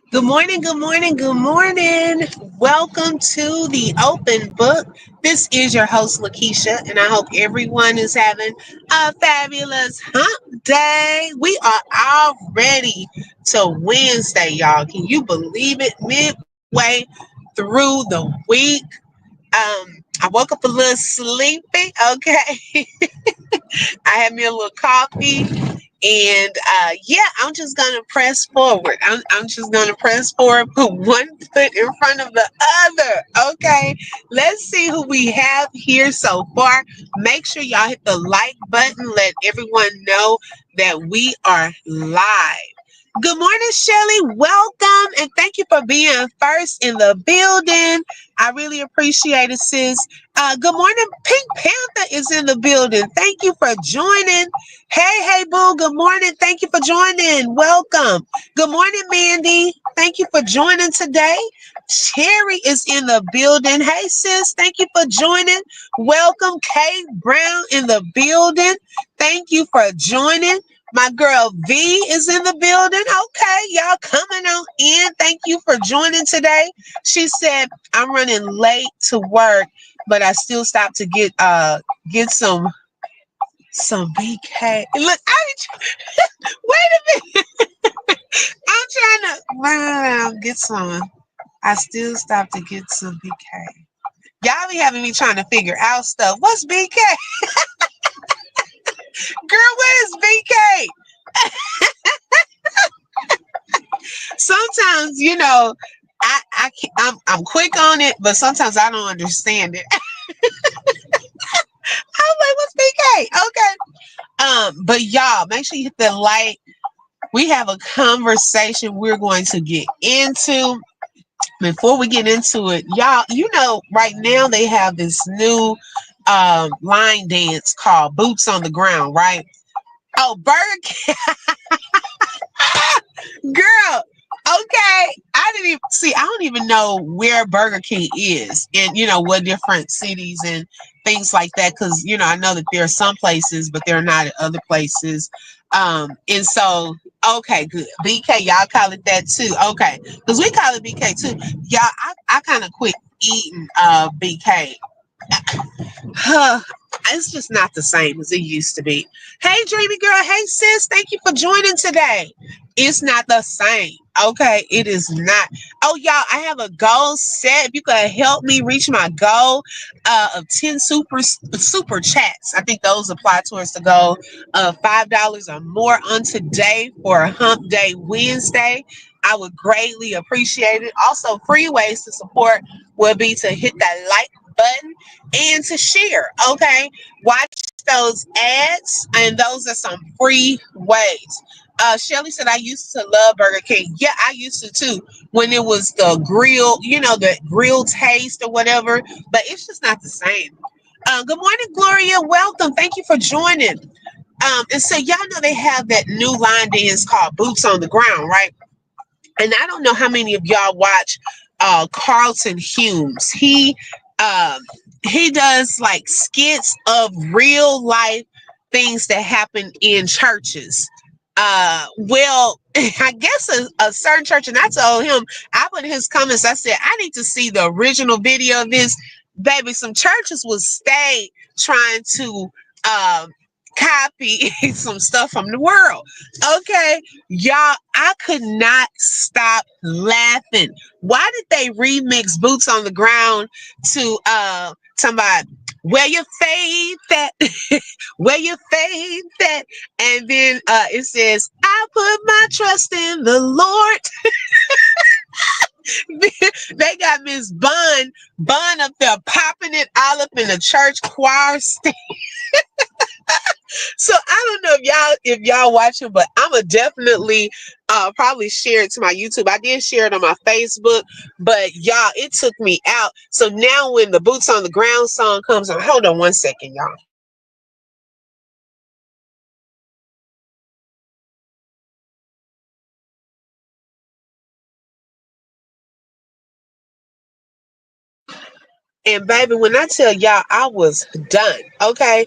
Good morning, good morning, good morning. Welcome to the open book. This is your host, Lakeisha, and I hope everyone is having a fabulous hump day. We are already to Wednesday, y'all. Can you believe it? Midway through the week. I woke up a little sleepy, okay? I had me a little coffee. And yeah, I'm just gonna press forward. I'm just gonna press forward, put one foot in front of the other. Okay, let's see who we have here so far. Make sure y'all hit the like button. Let everyone know that we are live. Good morning, Shelly. Welcome and thank you for being first in the building. I really appreciate it, sis. Good morning, Pink Panther is in the building. Thank you for joining. Hey, boo. Good morning. Thank you for joining. Welcome. Good morning, Mandy. Thank you for joining today. Cherry is in the building. Hey, sis. Thank you for joining. Welcome, Kate Brown in the building. Thank you for joining. My girl V is in the building. Okay, y'all coming on in. Thank you for joining today. She said, I'm running late to work, but I still stopped to get some BK. Look, wait a minute. I'm trying to get some. I still stopped to get some BK. Y'all be having me trying to figure out stuff. What's BK? Girl, what is BK? Sometimes, I'm quick on it, but sometimes I don't understand it. I'm like, what's BK? Okay. But y'all, make sure you hit the like. We have a conversation we're going to get into. Before we get into it, y'all, right now they have this new line dance called Boots on the Ground, right? Oh, Burger King. Girl, okay. I didn't even see, I don't even know where Burger King is and, what different cities and things like that. Cause, I know that there are some places, but they're not at other places. And so, okay, good. BK, y'all call it that too. Okay. Cause we call it BK too. Y'all, I kind of quit eating BK. It's just not the same as it used to be. Hey, Dreamy Girl. Hey, sis. Thank you for joining today. It's not the same. Okay, it is not. Oh, y'all, I have a goal set. If you could help me reach my goal of 10 super chats, I think those apply towards the goal of $5 or more on today for Hump Day Wednesday. I would greatly appreciate it. Also, free ways to support would be to hit that like button and to share. Okay, watch those ads, and those are some free ways. Shelly said, I used to love Burger King. Yeah, I used to too when it was the grill, the grill taste or whatever, but it's just not the same. Good morning, Gloria. Welcome. Thank you for joining. And so, y'all know they have that new line dance called Boots on the Ground, right? And I don't know how many of y'all watch Carlton Humes. Um, he does like skits of real life things that happen in churches. Well, I guess a certain church, and I told him, I put in his comments, I said, I need to see the original video of this. Baby, some churches will stay trying to um, copy some stuff from the world. Okay, y'all, I could not stop laughing. Why did they remix Boots on the Ground to somebody where your faith at? Where your faith at? And then it says, I put my trust in the Lord. They got Miss Bun up there popping it all up in the church choir stand. So I don't know if y'all watching, but I'ma definitely probably share it to my YouTube. I did share it on my Facebook, but y'all, it took me out. So now when the Boots on the Ground song comes on, hold on one second, y'all. And baby, when I tell y'all I was done, okay.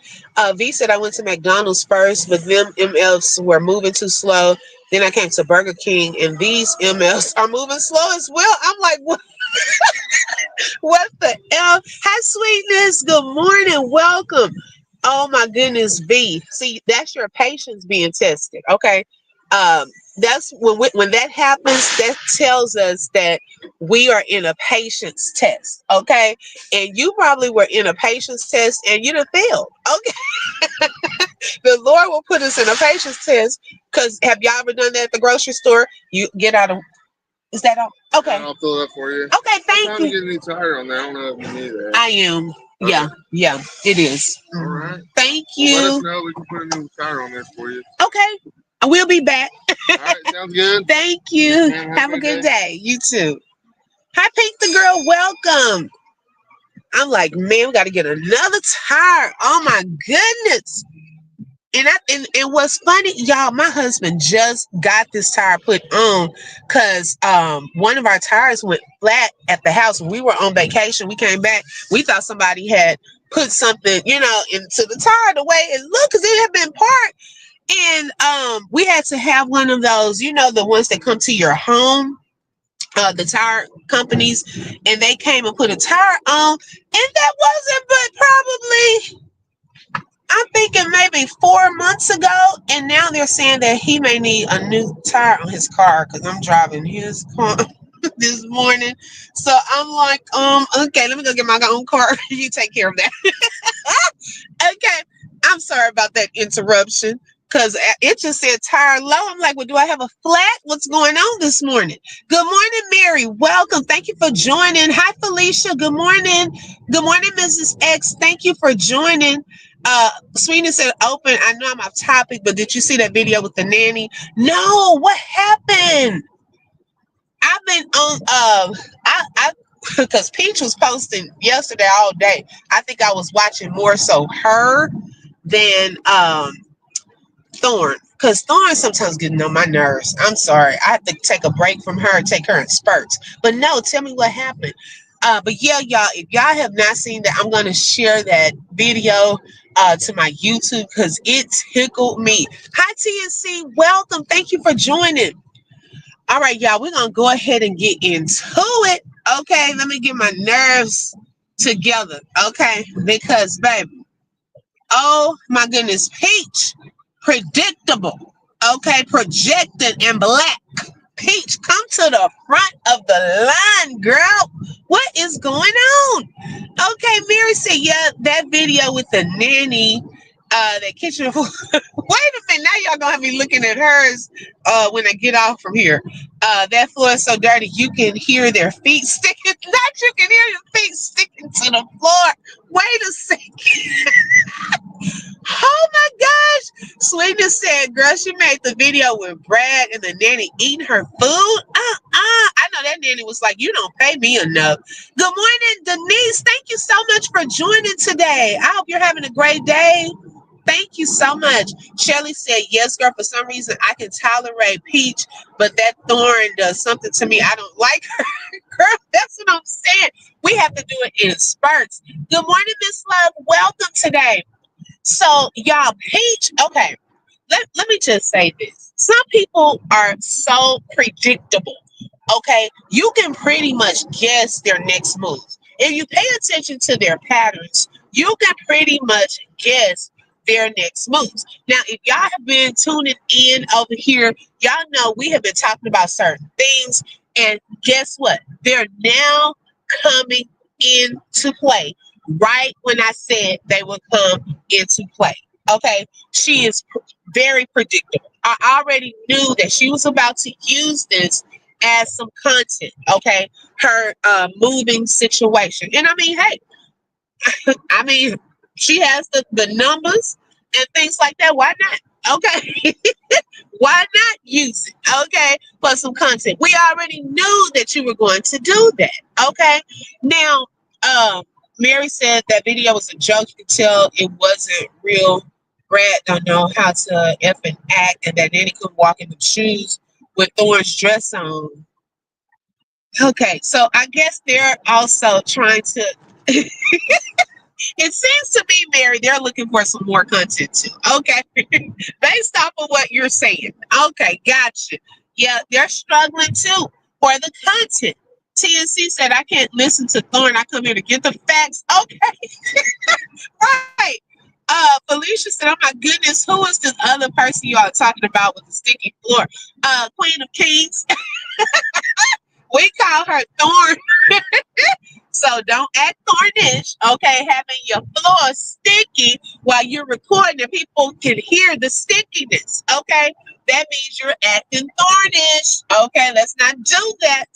V said I went to McDonald's first, but them MFs were moving too slow. Then I came to Burger King, and these MLs are moving slow as well. I'm like, what the F? Hi, sweetness. Good morning. Welcome. Oh my goodness, V. See, that's your patience being tested. Okay. Um, that's when that happens, that tells us that we are in a patience test. Okay. And you probably were in a patience test and you done failed. Okay. The Lord will put us in a patience test because have y'all ever done that at the grocery store? You get out of, is that all? Okay. I'll fill it up for you. Okay, thank I'm you. getting any tire on that. I don't know if you need that. I am. Yeah, Okay. yeah, it is. All right. Thank Well, let us you. know. We can put a new tire on there for you. Okay, I will be back. All right. Sounds good. Thank you. Man, Have a good day. You too. Hi, Pink the girl. Welcome. I'm like, man, we got to get another tire. Oh my goodness. And what's funny, y'all, my husband just got this tire put on because one of our tires went flat at the house. We were on vacation. We came back. We thought somebody had put something, into the tire the way it looked because it had been parked. And we had to have one of those, the ones that come to your home, the tire companies, and they came and put a tire on, and that wasn't but probably I'm thinking maybe 4 months ago, and now they're saying that he may need a new tire on his car because I'm driving his car this morning. So I'm like, okay, let me go get my own car. You take care of that. Okay, I'm sorry about that interruption because it just said tire low. I'm like, well, do I have a flat? What's going on this morning? Good morning, Mary. Welcome. Thank you for joining. Hi, Felicia. Good morning. Good morning, Mrs. X. Thank you for joining. Sweetness said open. I know I'm off topic, but did you see that video with the nanny? No, what happened? I've been on I because Peach was posting yesterday all day. I think I was watching more so her than Thorn. Because Thorn sometimes getting on my nerves. I'm sorry. I have to take a break from her and take her in spurts. But no, tell me what happened. But yeah, y'all, if y'all have not seen that, I'm gonna share that video to my YouTube because it tickled me. Hi TNC, welcome. Thank you for joining. All right, y'all, we're gonna go ahead and get into it. Okay, let me get my nerves together. Okay, because baby, oh my goodness, Peach, predictable. Okay, projected in black. Peach, come to the front of the line, girl. What is going on? Okay, Mary said, yeah, that video with the nanny, that kitchen. Wait a minute, now y'all gonna have me looking at hers when I get off from here. That floor is so dirty, you can hear their feet sticking. Not you can hear your feet sticking to the floor. Wait a second. Oh my gosh. Sweetness said, girl, she made the video with Brad and the nanny eating her food. I know that nanny was like, you don't pay me enough. Good morning, Denise. Thank you so much for joining today. I hope you're having a great day. Thank you so much. Shelly said, yes, girl, for some reason I can tolerate Peach, but that Thorn does something to me. I don't like her. Girl, that's what I'm saying. We have to do it in spurts. Good morning, Miss Love. Welcome today. So, y'all, Peach, okay, let me just say this. Some people are so predictable, okay? You can pretty much guess their next move. If you pay attention to their patterns, you can pretty much guess their next moves. Now, if y'all have been tuning in over here, y'all know we have been talking about certain things, and guess what? They're now coming into play right when I said they would come into play. Okay, she is very predictable. I already knew that she was about to use this as some content. Okay, her moving situation, and I mean, hey, I mean, she has the numbers and things like that. Why not? Okay, why not use it? Okay, for some content. We already knew that you were going to do that. Okay, now, Mary said that video was a joke. You could tell it wasn't real. Brad don't know how to F and act, and that Nanny could walk in the shoes with Thorne's dress on. Okay, so I guess they're also trying to It seems to me, Mary, they're looking for some more content too. Okay. Based off of what you're saying. Okay, gotcha. Yeah, they're struggling too for the content. TNC said, I can't listen to Thorn. I come here to get the facts. Okay, right. Felicia said, oh my goodness, who is this other person you all talking about with the sticky floor? Queen of Kings. We call her Thorn. So don't act thornish, okay? Having your floor sticky while you're recording and people can hear the stickiness, okay? That means you're acting thornish, okay? Let's not do that.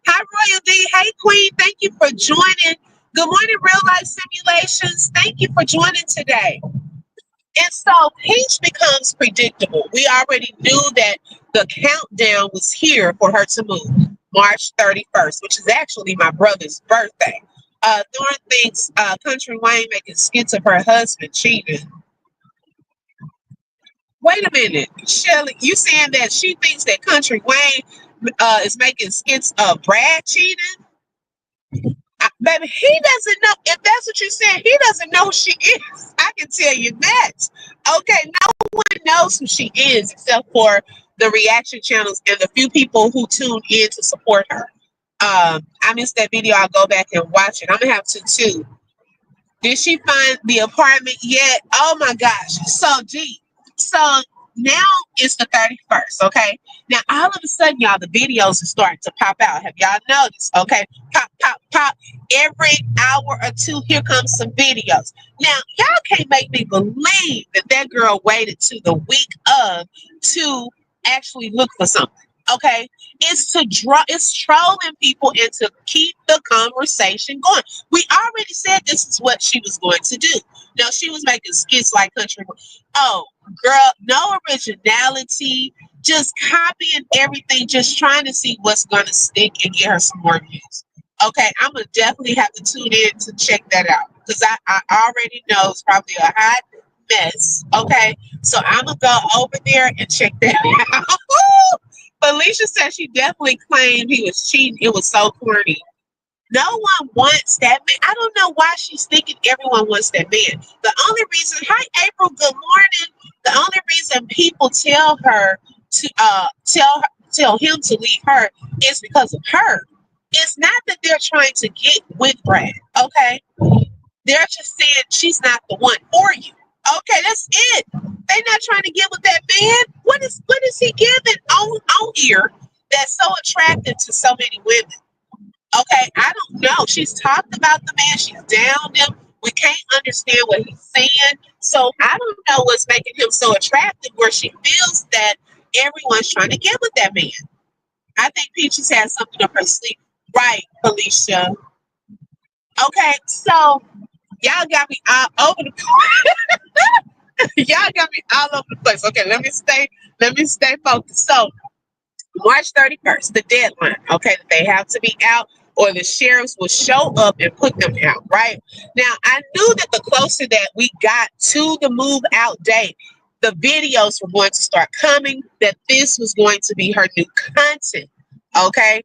Hi, Royal D. Hey, Queen. Thank you for joining. Good morning, Real Life Simulations. Thank you for joining today. And so Peach becomes predictable. We already knew that the countdown was here for her to move, March 31st, which is actually my brother's birthday. Thorne thinks Country Wayne making skits of her husband cheating. Wait a minute, Shelly, you saying that she thinks that Country Wayne is making skits of Brad cheating? Baby, he doesn't know. If that's what you're saying, he doesn't know who she is. I can tell you that. Okay, no one knows who she is except for the reaction channels and the few people who tune in to support her. I missed that video. I'll go back and watch it. I'm gonna have to too. Did she find the apartment yet? Oh my gosh. So deep. So now it's the 31st, okay? Now all of a sudden, y'all, the videos are starting to pop out. Have y'all noticed? Okay. Pop, pop, pop. Every hour or two, here comes some videos. Now, y'all can't make me believe that that girl waited to the week of to actually look for something. Okay. It's to draw, it's trolling people and to keep the conversation going. We already said this is what she was going to do. Now she was making skits like country. Oh, girl, no originality, just copying everything, just trying to see what's going to stick and get her some more views. Okay, I'm gonna definitely have to tune in to check that out because I already know it's probably a hot mess. Okay, so I'm gonna go over there and check that out. Felicia said she definitely claimed he was cheating. It was so corny. No one wants that man. I don't know why she's thinking everyone wants that man. The only reason, hi April, good morning. The only reason people tell her to tell him to leave her is because of her. It's not that they're trying to get with Brad, okay? They're just saying she's not the one for you. Okay, that's it. They're not trying to get with that man. What is he giving on here that's so attractive to so many women? Okay, I don't know. She's talked about the man. She's downed him. We can't understand what he's saying. So I don't know what's making him so attractive where she feels that everyone's trying to get with that man. I think Peaches has something up her sleeve. Right, Felicia. Okay, so y'all got me all over the place. Y'all got me all over the place. Okay, let me stay focused. So March 31st, the deadline, okay, that they have to be out or the sheriffs will show up and put them out, right? Now, I knew that the closer that we got to the move out date, the videos were going to start coming, that this was going to be her new content, okay?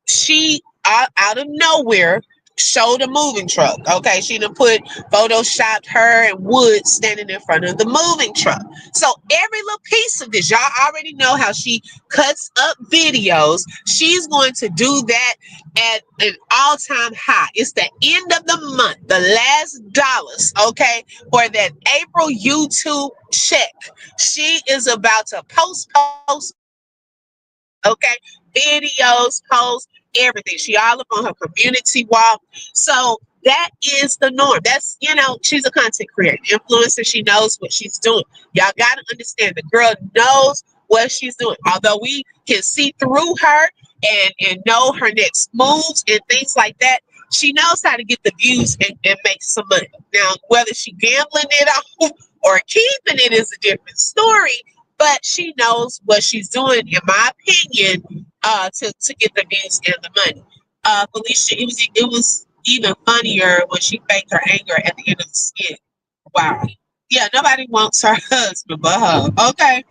She, out of nowhere, showed a moving truck, okay? She done photoshopped her and Wood standing in front of the moving truck. So every little piece of this, y'all already know how she cuts up videos. She's going to do that at an all-time high. It's the end of the month, the last dollars, okay, for that April YouTube check. She is about to post, okay, videos, posts, everything. She all up on her community wall. So that is the norm. That's, she's a content creator, influencer. She knows what she's doing. Y'all got to understand the girl knows what she's doing. Although we can see through her and know her next moves and things like that, she knows how to get the views and make some money. Now, whether she gambling it off or keeping it is a different story, but she knows what she's doing, in my opinion, to get the views and the money. Felicia, it was even funnier when she faked her anger at the end of the skit. Wow. Yeah, nobody wants her husband but her. Okay.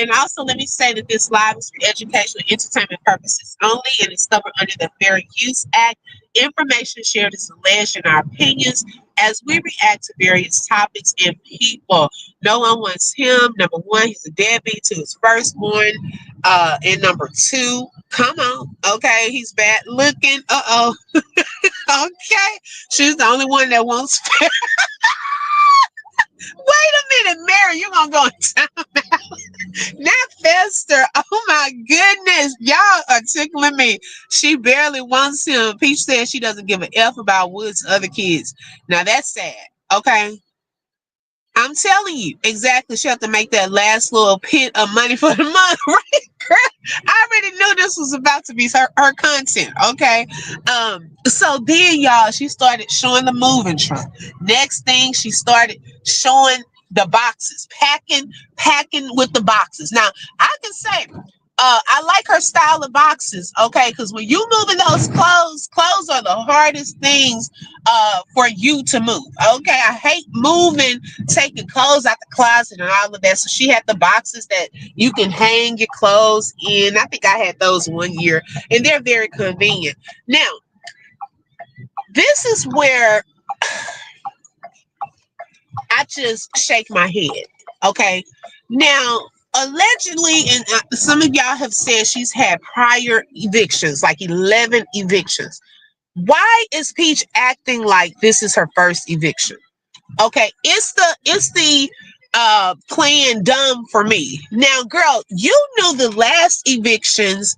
And also, let me say that this live is for educational and entertainment purposes only and is covered under the Fair Use Act. Information shared is alleged in our opinions as we react to various topics and people. No one wants him. Number one, he's a deadbeat to his firstborn. And number two, come on, okay, he's bad looking. Uh-oh. Okay, she's the only one that wants. Wait a minute, Mary, you're gonna go in time. Not Fester. Oh my goodness. Y'all are tickling me. She barely wants him. Peach says she doesn't give a F about Wood's other kids. Now that's sad. Okay. I'm telling you, exactly. She have to make that last little pit of money for the month, right? Girl, I already knew this was about to be her content, okay? So then, y'all, she started showing the moving truck. Next thing, she started showing the boxes, packing with the boxes. Now, I can say, I like her style of boxes, okay? Because when you moving those clothes are the hardest things for you to move, okay? I hate moving, taking clothes out the closet and all of that. So she had the boxes that you can hang your clothes in. I think I had those one year, and they're very convenient. Now, this is where I just shake my head, okay? Now, allegedly, and some of y'all have said she's had prior evictions, like 11 evictions. Why is Peach acting like this is her first eviction? Okay, it's the playing dumb for me. Now, girl, you knew the last evictions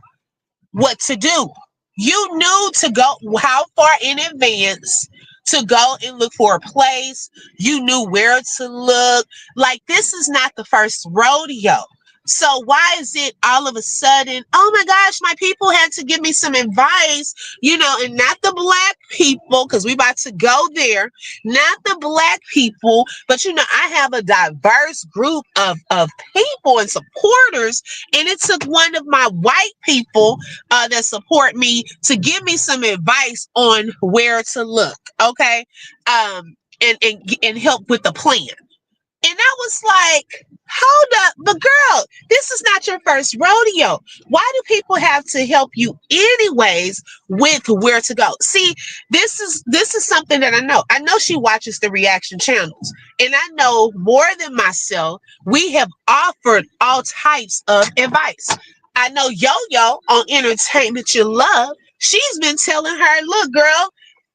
what to do. You knew to go how far in advance to go and look for a place. You knew where to look. Like, this is not the first rodeo. So why is it all of a sudden, oh my gosh, my people had to give me some advice, and not the black people, because we about to go there, not the black people, but I have a diverse group of people and supporters, and it took one of my white people that support me to give me some advice on where to look, okay, and help with the plan. And I was like, hold up, but girl, this is not your first rodeo. Why do people have to help you anyways with where to go? See, this is something that I know. I know she watches the reaction channels. And I know more than myself, we have offered all types of advice. I know Yo-Yo on Entertainment You Love, she's been telling her, look, girl,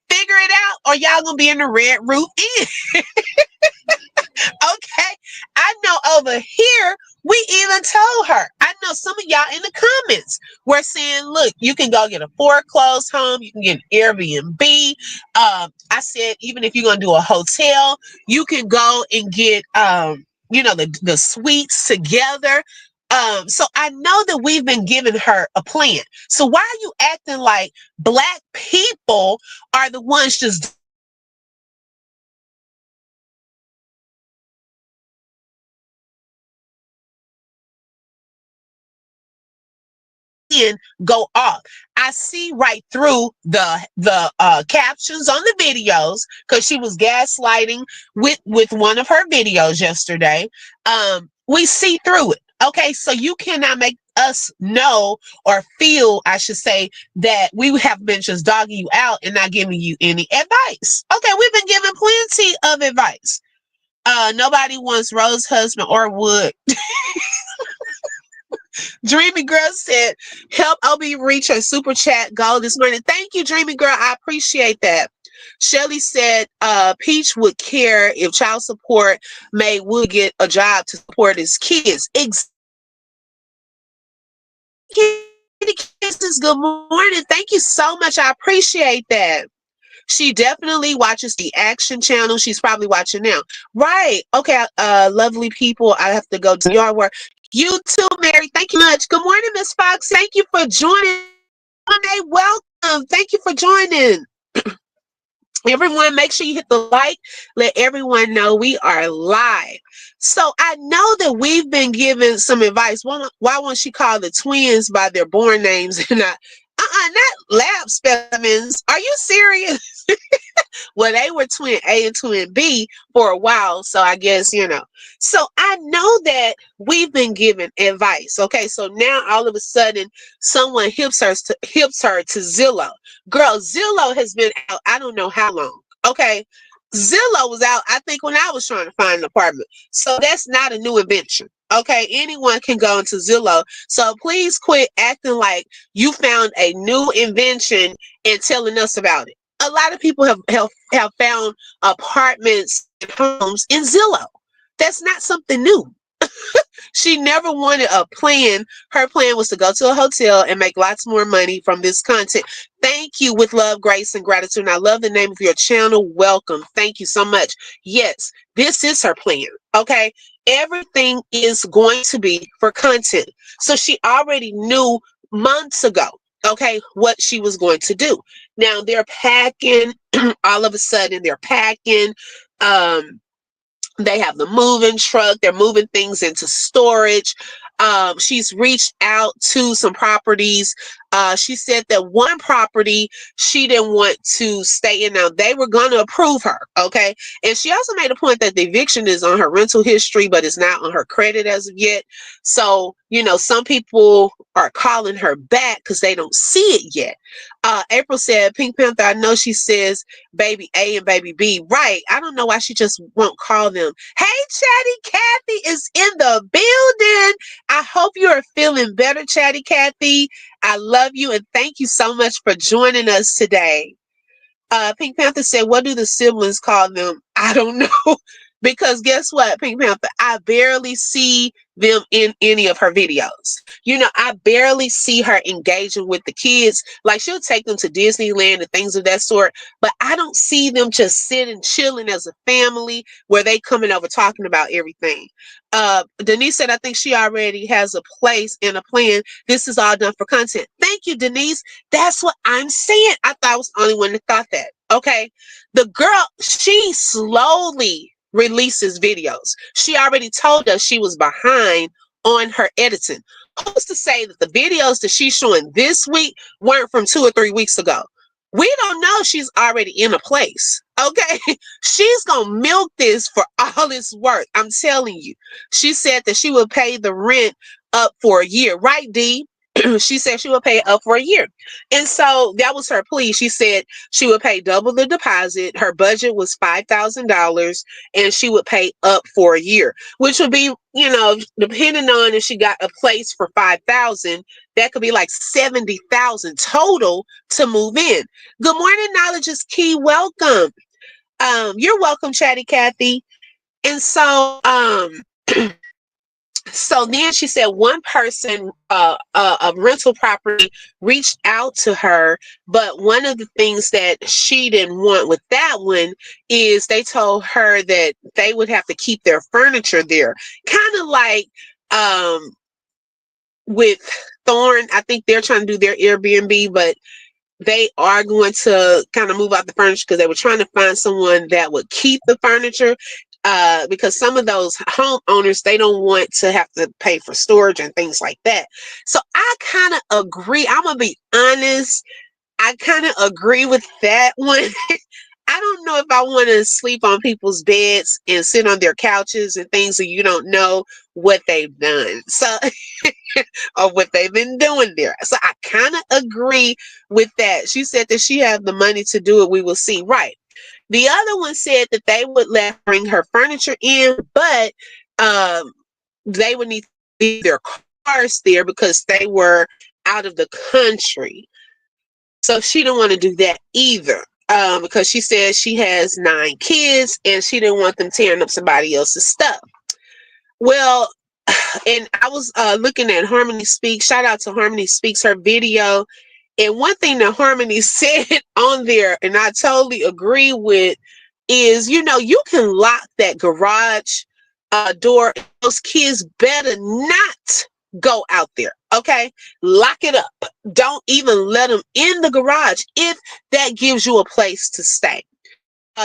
figure it out or y'all gonna be in the red roof inn. Okay, I know over here we even told her. I know some of y'all in the comments were saying, look, you can go get a foreclosed home, you can get an Airbnb. I said, even if you're gonna do a hotel, you can go and get the suites together. So I know that we've been giving her a plan. So why are you acting like black people are the ones just go off? I see right through the captions on the videos, because she was gaslighting with one of her videos yesterday. We see through it. Okay, so you cannot make us know or feel, I should say, that we have been just dogging you out and not giving you any advice. Okay, we've been giving plenty of advice. Nobody wants Rose husband or Wood. Dreamy Girl said, help OB reach her super chat goal this morning. Thank you, Dreamy Girl. I appreciate that. Shelly said, Peach would care if child support made Wood get a job to support his kids. Kisses, good morning. Thank you so much. I appreciate that. She definitely watches the action channel. She's probably watching now. Right. Okay. Lovely people. I have to go to your work. You too, Mary. Thank you much. Good morning, Miss Fox. Thank you for joining. Welcome. Thank you for joining. Everyone, make sure you hit the like. Let everyone know we are live. So I know that we've been given some advice. Why won't she call the twins by their born names and not lab specimens? Are you serious? Well, they were twin A and twin B for a while, so I guess, So I know that we've been given advice. Okay, so now all of a sudden someone hips her to Zillow. Girl, Zillow has been out I don't know how long. Okay, Zillow was out, I think, when I was trying to find an apartment. So that's not a new invention. Okay, anyone can go into Zillow. So please quit acting like you found a new invention and telling us about it. A lot of people have found apartments and homes in Zillow. That's not something new. She never wanted a plan. Her plan was to go to a hotel and make lots more money from this content. Thank you with love, grace, and gratitude. And I love the name of your channel. Welcome. Thank you so much. Yes, this is her plan. Okay. Everything is going to be for content. So she already knew months ago, okay, what she was going to do. Now they're packing, all of a sudden they're packing. Um, they have the moving truck. They're moving things into storage. She's reached out to some properties. She said that one property she didn't want to stay in. Now, they were going to approve her, okay? And she also made a point that the eviction is on her rental history, but it's not on her credit as of yet. So, some people are calling her back because they don't see it yet. April said, Pink Panther, I know she says baby A and baby B. Right. I don't know why she just won't call them. Hey, Chatty Kathy is in the building. I hope you are feeling better, Chatty Kathy. I love you and thank you so much for joining us today. Pink Panther said, what do the siblings call them? I don't know. Because guess what, Pink Panther? I barely see them in any of her videos. I barely see her engaging with the kids. Like, she'll take them to Disneyland and things of that sort, but I don't see them just sitting, chilling as a family where they coming over talking about everything. Denise said, I think she already has a place and a plan. This is all done for content. Thank you, Denise. That's what I'm saying. I thought I was the only one that thought that. Okay. The girl, she slowly releases videos. She already told us she was behind on her editing. Who's to say that the videos that she's showing this week weren't from 2 or 3 weeks ago? We don't know. She's already in a place. Okay. She's going to milk this for all it's worth. I'm telling you. She said that she would pay the rent up for a year. Right, Dee? She said she would pay up for a year. And so that was her plea. She said she would pay double the deposit. Her budget was $5,000 and she would pay up for a year, which would be, depending on if she got a place for 5,000, that could be like 70,000 total to move in. Good morning, Knowledge is Key. Welcome. You're welcome, Chatty Kathy. And so, so then she said one person, a rental property, reached out to her, but one of the things that she didn't want with that one is they told her that they would have to keep their furniture there. Kind of like with Thorn, I think they're trying to do their Airbnb, but they are going to kind of move out the furniture because they were trying to find someone that would keep the furniture. Because some of those homeowners, they don't want to have to pay for storage and things like that. So I kind of agree. I'm going to be honest. I kind of agree with that one. I don't know if I want to sleep on people's beds and sit on their couches and things that you don't know what they've done. So, or what they've been doing there. So I kind of agree with that. She said that she had the money to do it. We will see. Right. The other one said that they would let her bring her furniture in, but they would need to leave their cars there because they were out of the country. So she didn't want to do that either. Because she said she has 9 kids and she didn't want them tearing up somebody else's stuff. Well, and I was looking at Harmony Speaks. Shout out to Harmony Speaks, her video. And one thing that Harmony said on there, and I totally agree with, is, you can lock that garage door. Those kids better not go out there. Okay. Lock it up. Don't even let them in the garage if that gives you a place to stay.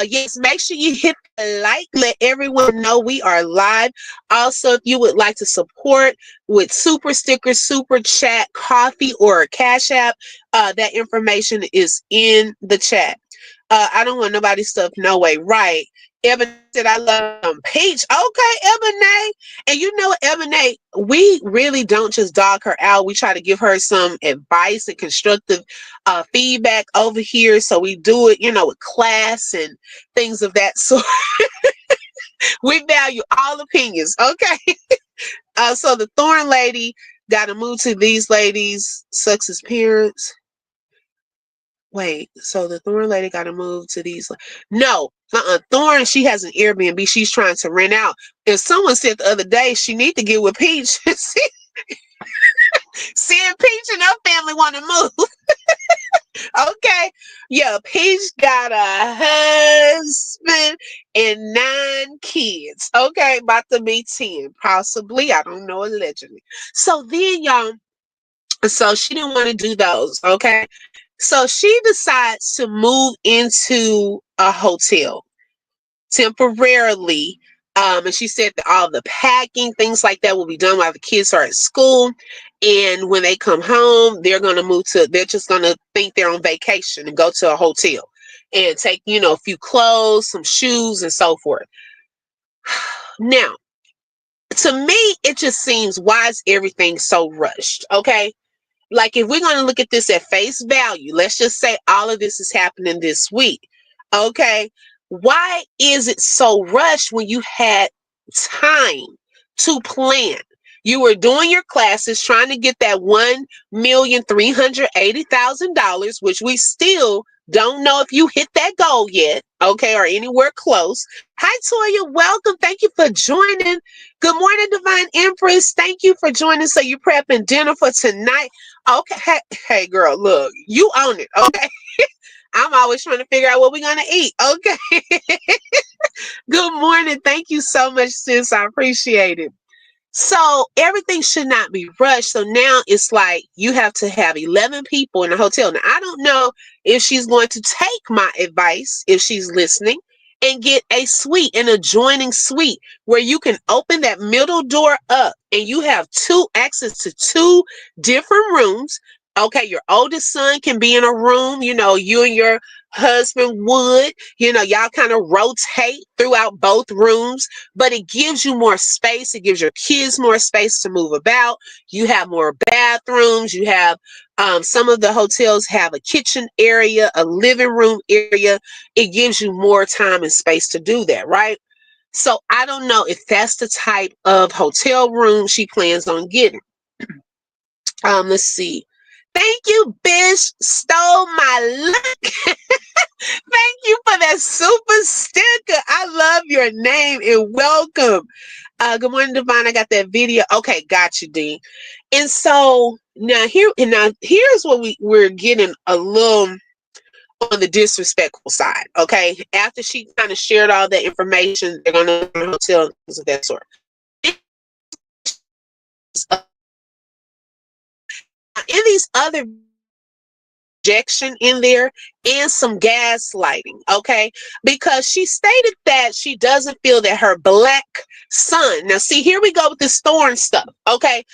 Yes, make sure you hit the like, let everyone know we are live. Also, if you would like to support with super stickers, super chat, coffee, or a cash app, that information is in the chat. I don't want nobody's stuff no way. Right. Ebony said, I love Peach. Okay, Ebony. And you know, Ebony, we really don't just dog her out. We try to give her some advice and constructive feedback over here. So we do it, with class and things of that sort. We value all opinions. Okay. So the Thorn lady got to move to these ladies, sucks as parents. Wait, so the Thorn lady got to move to these. No, Thorn, she has an Airbnb she's trying to rent out. And someone said the other day she need to get with Peach. Seeing Peach and her family want to move. Okay. Yeah, Peach got a husband and 9 kids. Okay, about to be 10, possibly. I don't know, allegedly. So then, y'all, so she didn't want to do those. Okay. So she decides to move into a hotel temporarily. And she said that all the packing, things like that will be done while the kids are at school. And when they come home, they're just going to think they're on vacation and go to a hotel and take, a few clothes, some shoes, and so forth. Now, to me, it just seems, why is everything so rushed? Okay. Like, if we're going to look at this at face value, let's just say all of this is happening this week. Okay. Why is it so rushed when you had time to plan? You were doing your classes, trying to get that $1,380,000, which we still don't know if you hit that goal yet, okay, or anywhere close. Hi, Toya. Welcome. Thank you for joining. Good morning, Divine Empress. Thank you for joining. So you prepping dinner for tonight. Okay. Hey, girl, look, you own it. Okay. I'm always trying to figure out what we're going to eat. Okay. Good morning. Thank you so much, sis. I appreciate it. So everything should not be rushed. So now it's like you have to have 11 people in a hotel. Now, I don't know if she's going to take my advice, if she's listening, and get a suite, an adjoining suite where you can open that middle door up and you have access to 2 different rooms. Okay, your oldest son can be in a room, you and your husband would, y'all kind of rotate throughout both rooms, but it gives you more space. It gives your kids more space to move about. You have more bathrooms. You have some of the hotels have a kitchen area, a living room area. It gives you more time and space to do that, right? So I don't know if that's the type of hotel room she plans on getting. Let's see. Thank you, Bish. Stole my luck. Thank you for that super sticker. I love your name and welcome. Good morning, Divine. I got that video. Okay, got you, Dean. And so here's what we're getting a little on the disrespectful side. Okay, after she kind of shared all that information, they're gonna go to a hotel and things of that sort. In these other rejection in there and some gaslighting, okay, because she stated that she doesn't feel that her black son, now see, here we go with this Thorn stuff, okay,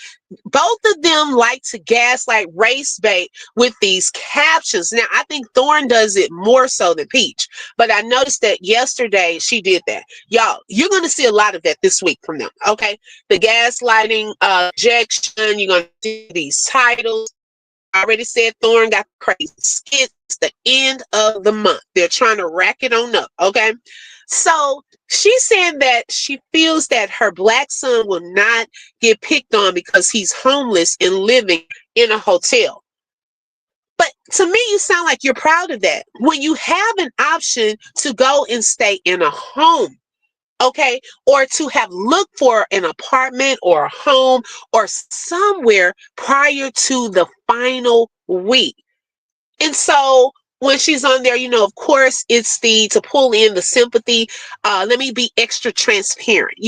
both of them like to gaslight, race bait with these captions. Now I think Thorn does it more so than Peach, but I noticed that yesterday she did that. Y'all, you're going to see a lot of that this week from them, okay, the gaslighting, rejection. You're going to see these titles. I already said Thorn got crazy skits. It's the end of the month. They're trying to rack it on up. Okay. So she's saying that she feels that her black son will not get picked on because he's homeless and living in a hotel. But to me, you sound like you're proud of that when you have an option to go and stay in a home. Okay, or to have looked for an apartment or a home or somewhere prior to the final week. And so when she's on there, of course, it's to pull in the sympathy. Let me be extra transparent.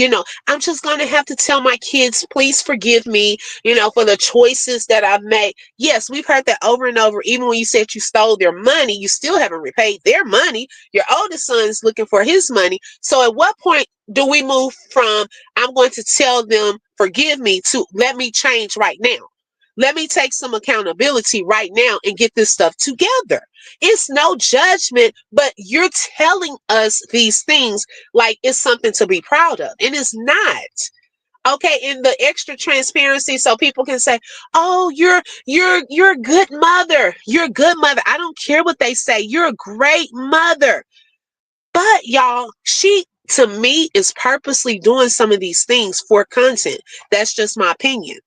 I'm just going to have to tell my kids, please forgive me, for the choices that I've made. Yes, we've heard that over and over. Even when you said you stole their money, you still haven't repaid their money. Your oldest son is looking for his money. So at what point do we move from, I'm going to tell them, forgive me, to let me change right now? Let me take some accountability right now and get this stuff together. It's no judgment, but you're telling us these things like it's something to be proud of, and it's not. Okay, in the extra transparency, so people can say, "Oh, you're a good mother. You're a good mother." I don't care what they say. You're a great mother. But y'all, she to me is purposely doing some of these things for content. That's just my opinion.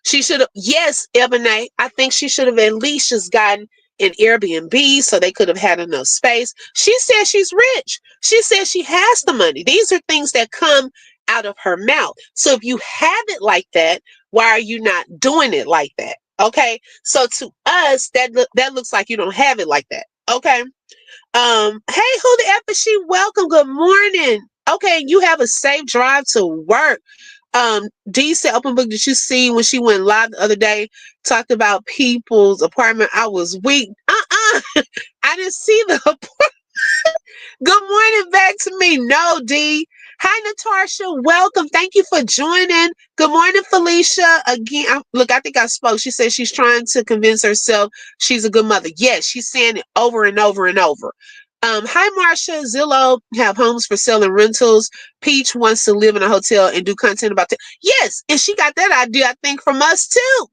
She should have, yes, Ebony, I think she should have at least just gotten an Airbnb so they could have had enough space. She says she's rich. She says she has the money. These are things that come out of her mouth. So if you have it like that, why are you not doing it like that? Okay. So to us, that looks like you don't have it like that. Okay. Hey, who the F is she? Welcome. Good morning. Okay, you have a safe drive to work. D said, open book, did you see when she went live the other day, talked about people's apartment? I was weak. I didn't see the good morning back to me. No, D. Hi, Natasha. Welcome. Thank you for joining. Good morning, Felicia. Again, look, I think I spoke. She said she's trying to convince herself she's a good mother. Yes, she's saying it over and over and over. Hi, Marsha. Zillow have homes for selling rentals. Peach wants to live in a hotel and do content about that. Yes, and she got that idea, I think, from us too.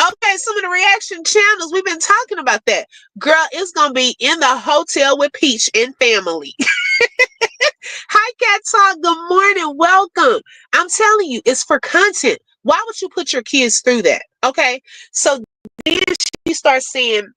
Okay, some of the reaction channels, we've been talking about that. Girl, it's going to be in the hotel with Peach and family. Hi, Cat Talk. Good morning. Welcome. I'm telling you, it's for content. Why would you put your kids through that? Okay. So then she starts saying,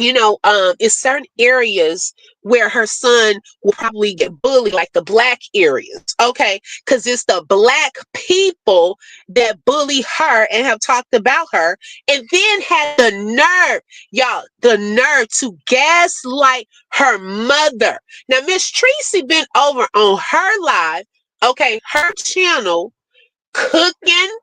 it's certain areas where her son will probably get bullied, like the black areas, okay? Because it's the black people that bully her and have talked about her, and then had the nerve, y'all, the nerve to gaslight her mother. Now, Miss Tracy been over on her live, okay, her channel, cooking,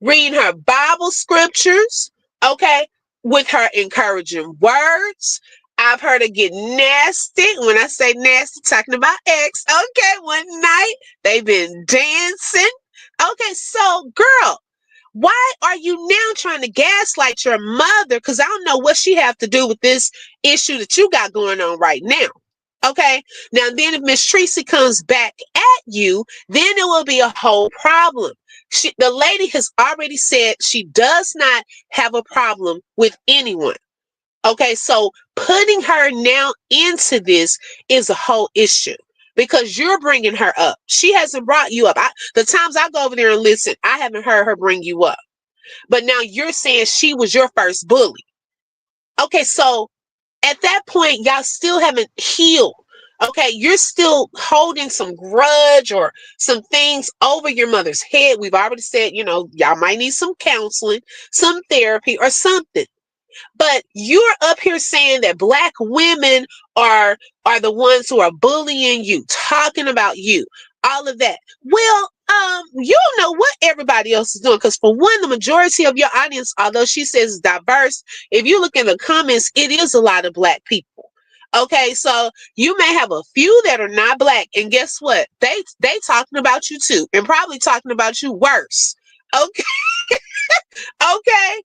reading her Bible scriptures, okay, with her encouraging words. I've heard her get nasty. When I say nasty, talking about ex. Okay, one night they've been dancing. Okay, so girl, why are you now trying to gaslight your mother? Because I don't know what she have to do with this issue that you got going on right now. Okay, now then if Miss Tracy comes back at you, then it will be a whole problem. The lady has already said she does not have a problem with anyone. Okay, so putting her now into this is a whole issue because you're bringing her up. She hasn't brought you up. The times I go over there and listen, I haven't heard her bring you up. But now you're saying she was your first bully. Okay, so at that point, y'all still haven't healed. Okay, you're still holding some grudge or some things over your mother's head. We've already said, y'all might need some counseling, some therapy, or something. But you're up here saying that black women are the ones who are bullying you, talking about you, all of that. Well, you don't know what everybody else is doing because for one, the majority of your audience, although she says is diverse, if you look in the comments, it is a lot of black people. Okay, so you may have a few that are not black, and guess what? They talking about you too, and probably talking about you worse. Okay, okay.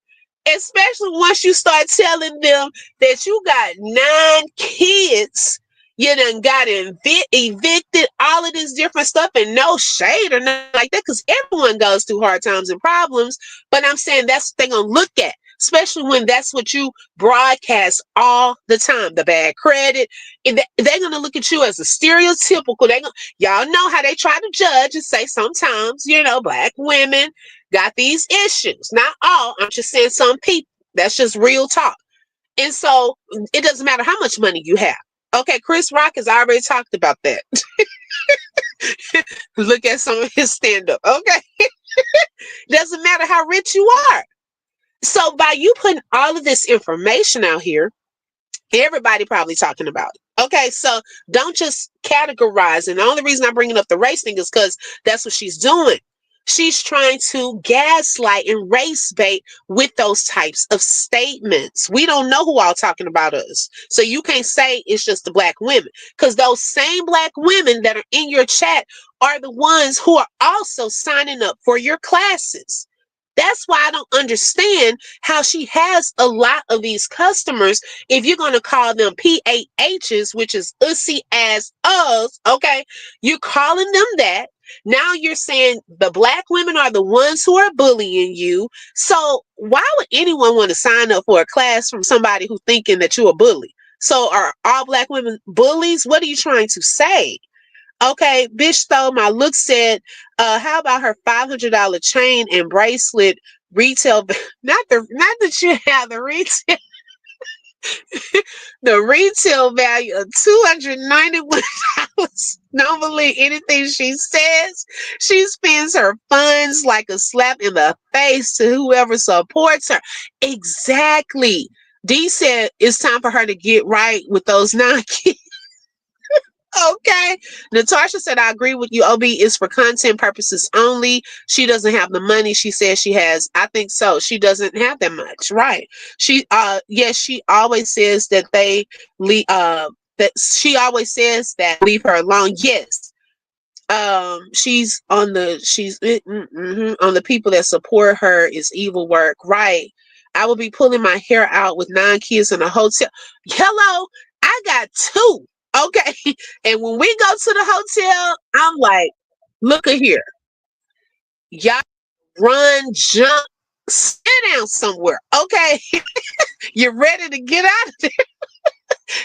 Especially once you start telling them that you got 9 kids, you done got evicted, all of this different stuff, and no shade or nothing like that, because everyone goes through hard times and problems. But I'm saying that's what they're going to look at, especially when that's what you broadcast all the time, the bad credit. And they're going to look at you as a stereotypical. Y'all know how they try to judge and say sometimes, black women got these issues. Not all. I'm just saying some people. That's just real talk. And so it doesn't matter how much money you have. Okay, Chris Rock has already talked about that. Look at some of his stand-up. Okay. Doesn't matter how rich you are. So by you putting all of this information out here, everybody probably talking about it. Okay, so don't just categorize. And the only reason I'm bringing up the race thing is because that's what she's doing. She's trying to gaslight and race bait with those types of statements. We don't know who all talking about us. So you can't say it's just the black women, because those same black women that are in your chat are the ones who are also signing up for your classes. That's why I don't understand how she has a lot of these customers. If you're going to call them PAHs, which is ussy as us, okay, you're calling them that. Now you're saying the black women are the ones who are bullying you. So why would anyone want to sign up for a class from somebody who's thinking that you're a bully? So are all black women bullies? What are you trying to say? Okay, bitch stole my look, said, how about her $500 chain and bracelet retail? Not that you have the retail, the retail value of $291. Don't believe anything she says. She spends her funds like a slap in the face to whoever supports her. Exactly. D said it's time for her to get right with those non-kids. Okay. Natasha said, I agree with you. OB is for content purposes only. She doesn't have the money. She says she has. I think so. She doesn't have that much. Right. Yes, she always says that they leave, that she always says that leave her alone. Yes. On the people that support her is evil work. Right. I will be pulling my hair out with 9 kids in a hotel. Hello, I got two. Okay. And when we go to the hotel, I'm like, look at here. Y'all run, jump, sit down somewhere. Okay. You're ready to get out of there.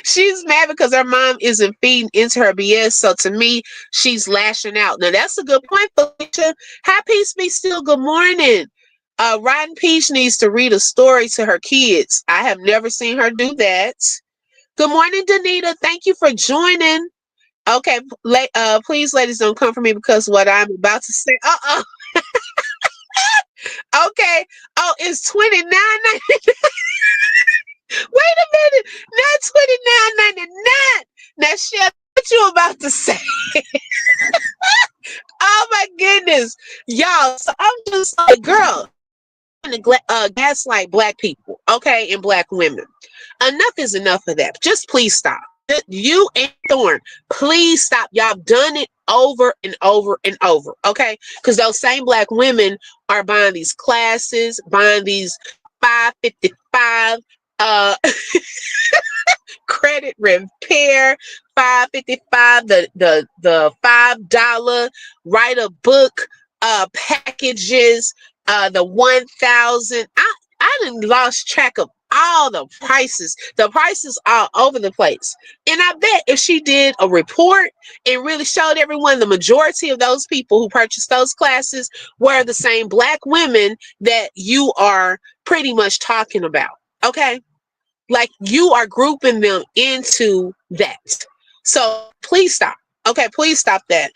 She's mad because her mom isn't feeding into her BS. So to me, she's lashing out. Now that's a good point, Felicia. Hi, Peace Be Still. Good morning. Rotten Peach needs to read a story to her kids. I have never seen her do that. Good morning, Danita. Thank you for joining. Okay, please, ladies, don't come for me because what I'm about to say. Okay. Oh, it's 29.99. Wait a minute, not 29.99. Now, Shelly, what you about to say? Oh my goodness, y'all. So I'm just like, girl, gaslight black people, okay, and black women. Enough is enough of that. Just please stop. You and Thorn, please stop. Y'all done it over and over and over, okay? Because those same black women are buying these classes, buying these 555 credit repair, 555, the $5 write a book packages, the 1,000. I done lost track of all the prices. The prices are all over the place. And I bet if she did a report and really showed everyone, the majority of those people who purchased those classes were the same black women that you are pretty much talking about. Okay. Like you are grouping them into that. So please stop. Okay, please stop that.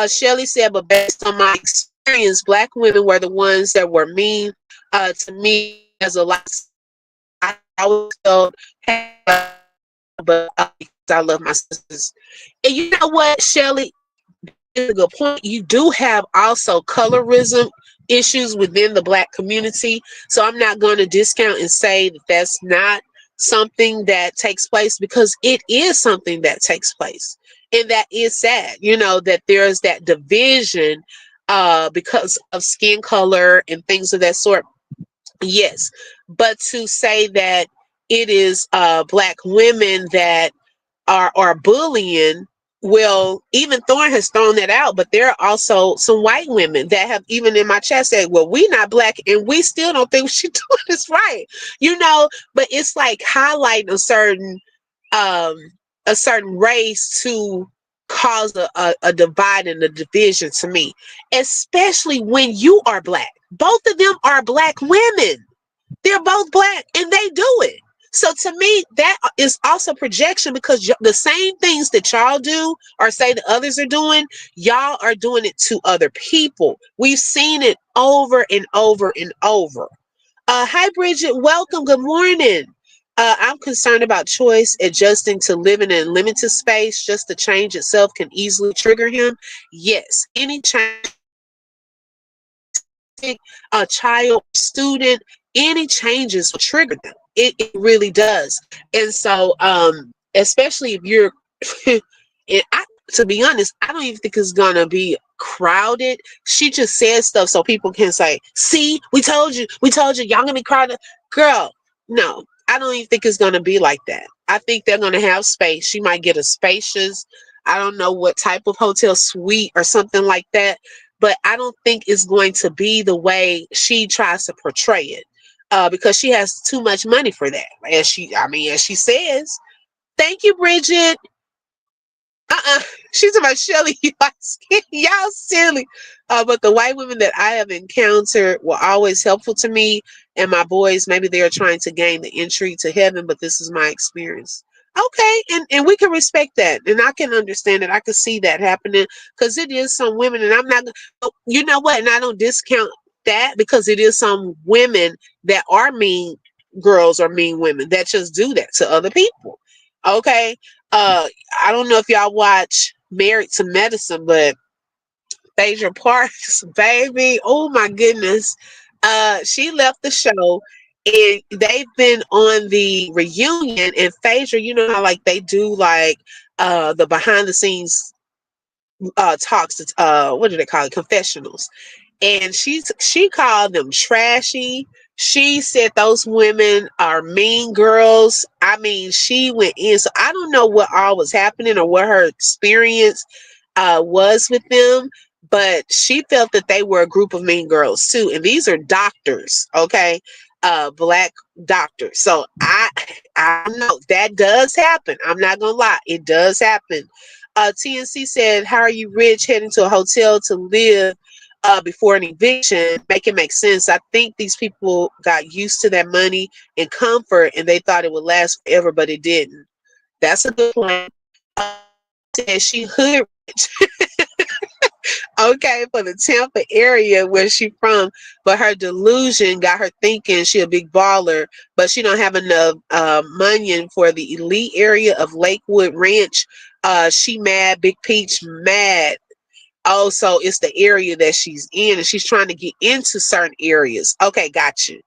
Shelly said, but based on my experience, black women were the ones that were mean to me as a lot. I always felt, hey, but I love my sisters. And you know what, Shelly? Is a good point. You do have also colorism issues within the black community. So I'm not going to discount and say that that's not something that takes place, because it is something that takes place. And that is sad, that there's that division because of skin color and things of that sort. Yes. But to say that it is black women that are bullying, well, even Thorne has thrown that out, but there are also some white women that have, even in my chat, said, well, we not black and we still don't think she's doing this right, but it's like highlighting a certain race to cause a divide and a division to me, especially when you are black. Both of them are black women. They're both black and they do it. So to me, that is also projection, because the same things that y'all do or say that others are doing, y'all are doing it to other people. We've seen it over and over and over. Hi, Bridget. Welcome. Good morning. I'm concerned about choice adjusting to living in limited space. Just the change itself can easily trigger him. Yes, any change, a child, student, any changes will trigger them. It really does. And so, especially if you're, to be honest, I don't even think it's gonna be crowded. She just says stuff so people can say, "See, we told you, y'all gonna be crowded." Girl, no, I don't even think it's gonna be like that. I think they're gonna have space. She might get a spacious, I don't know what type of hotel suite or something like that, but I don't think it's going to be the way she tries to portray it, because she has too much money for that. As she says, "Thank you, Bridget." Uh-uh. She's about Shelly. Y'all silly. But the white women that I have encountered were always helpful to me and my boys. Maybe they are trying to gain the entry to heaven, but this is my experience. Okay, and we can respect that, and I can understand it. I can see that happening because it is some women, and I'm not. You know what? And I don't discount that because it is some women that are mean girls or mean women that just do that to other people. Okay, I don't know if y'all watch Married to Medicine, but Phaedra Parks, baby, oh my goodness. She left the show and they've been on the reunion, and Phaedra, you know how like they do like the behind the scenes talks, what do they call it? Confessionals. And she called them trashy. She said those women are mean girls. I mean, she went in. So I don't know what all was happening or what her experience was with them, but she felt that they were a group of mean girls too. And these are doctors, okay, black doctors. So I don't know. That does happen. I'm not gonna lie, it does happen. TNC said, "How are you rich heading to a hotel to live before an eviction? Make it make sense. I think these people got used to that money and comfort, and they thought it would last forever, but it didn't." That's a good point. Said she hood rich, okay, for the Tampa area where she from, but her delusion got her thinking she a big baller, but she don't have enough money for the elite area of Lakewood Ranch. She mad, Big Peach mad. Oh, so it's the area that she's in, and she's trying to get into certain areas. Okay, got you.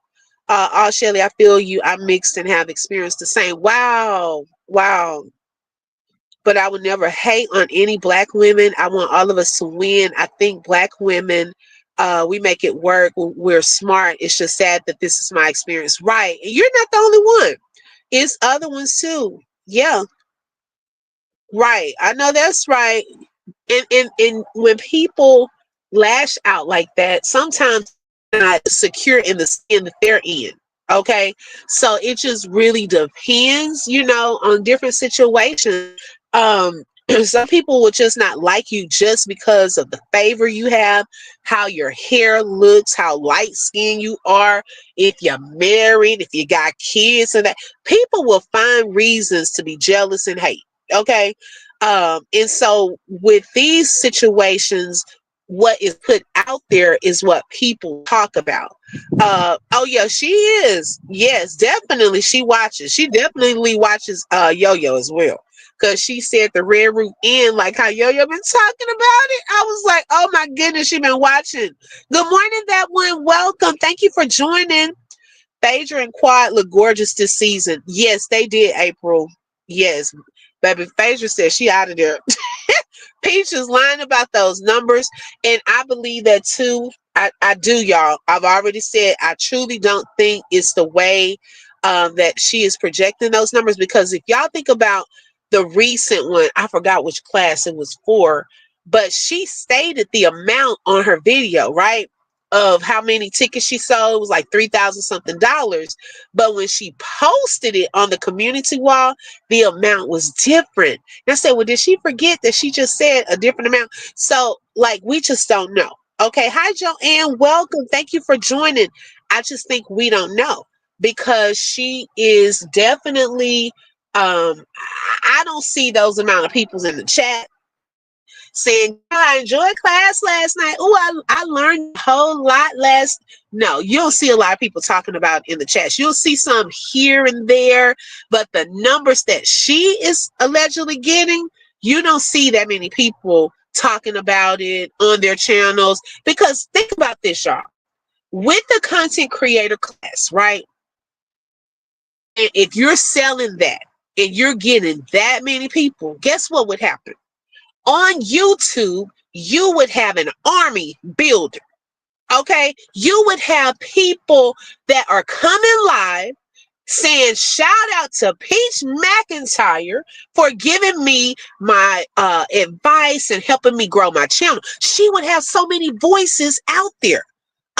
Shelly, I feel you. I'm mixed and have experienced the same. Wow, wow. But I would never hate on any black women. I want all of us to win. I think black women, we make it work. We're smart. It's just sad that this is my experience. Right. And you're not the only one. It's other ones too. Yeah. Right. I know that's right. And when people lash out like that, sometimes they're not secure in the skin that they're in. Okay. So it just really depends, on different situations. Um, some people will just not like you just because of the favor you have, how your hair looks, how light skinned you are, if you're married, if you got kids, and that people will find reasons to be jealous and hate. Okay. And so with these situations, what is put out there is what people talk about. Oh yeah, she is. Yes, definitely she watches. She definitely watches Yo-Yo as well. Cause she said the Red Root Inn, like how Yo-Yo been talking about it. I was like, oh my goodness, she been watching. Good morning, that one. Welcome. Thank you for joining. Phaedra and Quad look gorgeous this season. Yes, they did, April. Yes. Baby, Phaedra said she out of there. Peach is lying about those numbers, and I believe that too. I do, y'all. I've already said I truly don't think it's the way that she is projecting those numbers, because if y'all think about the recent one, I forgot which class it was for, but she stated the amount on her video, right? Of how many tickets she sold. It was like 3,000 something dollars. But when she posted it on the community wall, the amount was different. And I said, well, did she forget that she just said a different amount? So, like, we just don't know. Okay. Hi, Joanne. Welcome. Thank you for joining. I just think we don't know, because she is definitely, I don't see those amount of people in the chat saying, I enjoyed class last night. Oh, I learned a whole lot last. No, you don't see a lot of people talking about in the chat. You'll see some here and there, but the numbers that she is allegedly getting, you don't see that many people talking about it on their channels. Because think about this, y'all. With the content creator class, right? And if you're selling that and you're getting that many people, guess what would happen? On YouTube, you would have an army builder. Okay, you would have people that are coming live saying shout out to Peach McIntyre for giving me my advice and helping me grow my channel. She would have so many voices out there,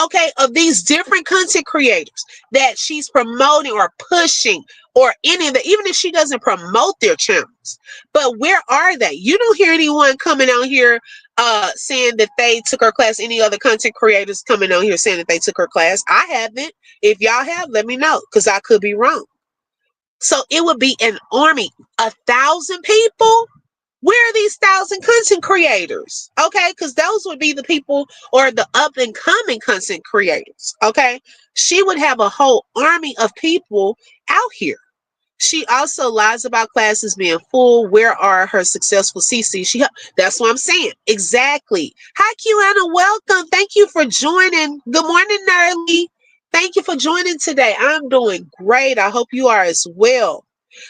okay, of these different content creators that she's promoting or pushing, or any of that, even if she doesn't promote their channels. But where are they? You don't hear anyone coming out here saying that they took her class. Any other content creators coming out here saying that they took her class? I haven't. If y'all have, let me know, because I could be wrong. So it would be an army, 1,000 people. Where are these 1,000 content creators? Okay, because those would be the people, or the up and coming content creators. Okay, she would have a whole army of people out here. She also lies about classes being full. Where are her successful CC? That's what I'm saying. Exactly. Hi, Kiana. Welcome. Thank you for joining. Good morning, Nerly. Thank you for joining today. I'm doing great. I hope you are as well.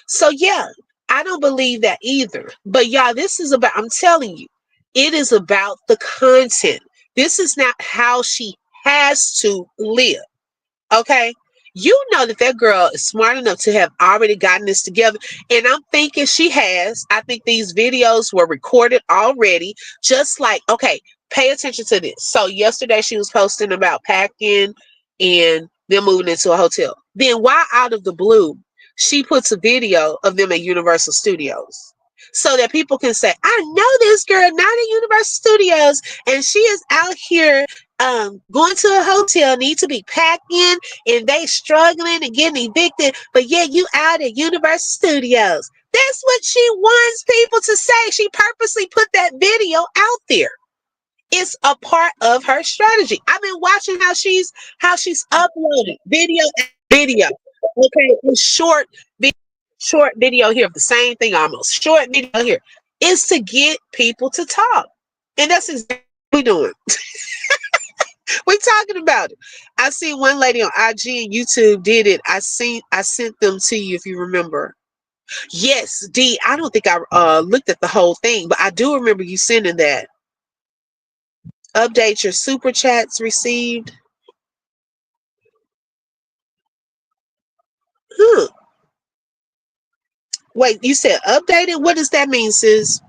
So yeah, I don't believe that either. But y'all, this is about, I'm telling you, it is about the content. This is not how she has to live. Okay, you know that that girl is smart enough to have already gotten this together, and I'm thinking she has. I think these videos were recorded already. Just like, okay, pay attention to this. So yesterday she was posting about packing and them moving into a hotel. Then why out of the blue she puts a video of them at Universal Studios, so that people can say, I know this girl not at Universal Studios, and she is out here going to a hotel, need to be packing, and they struggling and getting evicted, but yeah, you out at Universal Studios. That's what she wants people to say. She purposely put that video out there. It's a part of her strategy. I've been watching how she's uploading video after video. Okay, it's short video here of the same thing, almost short video here. Is to get people to talk, and that's exactly what we're doing. We're talking about it. I see one lady on IG and YouTube did it. I sent them to you if you remember. Yes, D. I don't think I looked at the whole thing, but I do remember you sending that. Update your super chats received. Huh. Wait, you said updated? What does that mean, sis?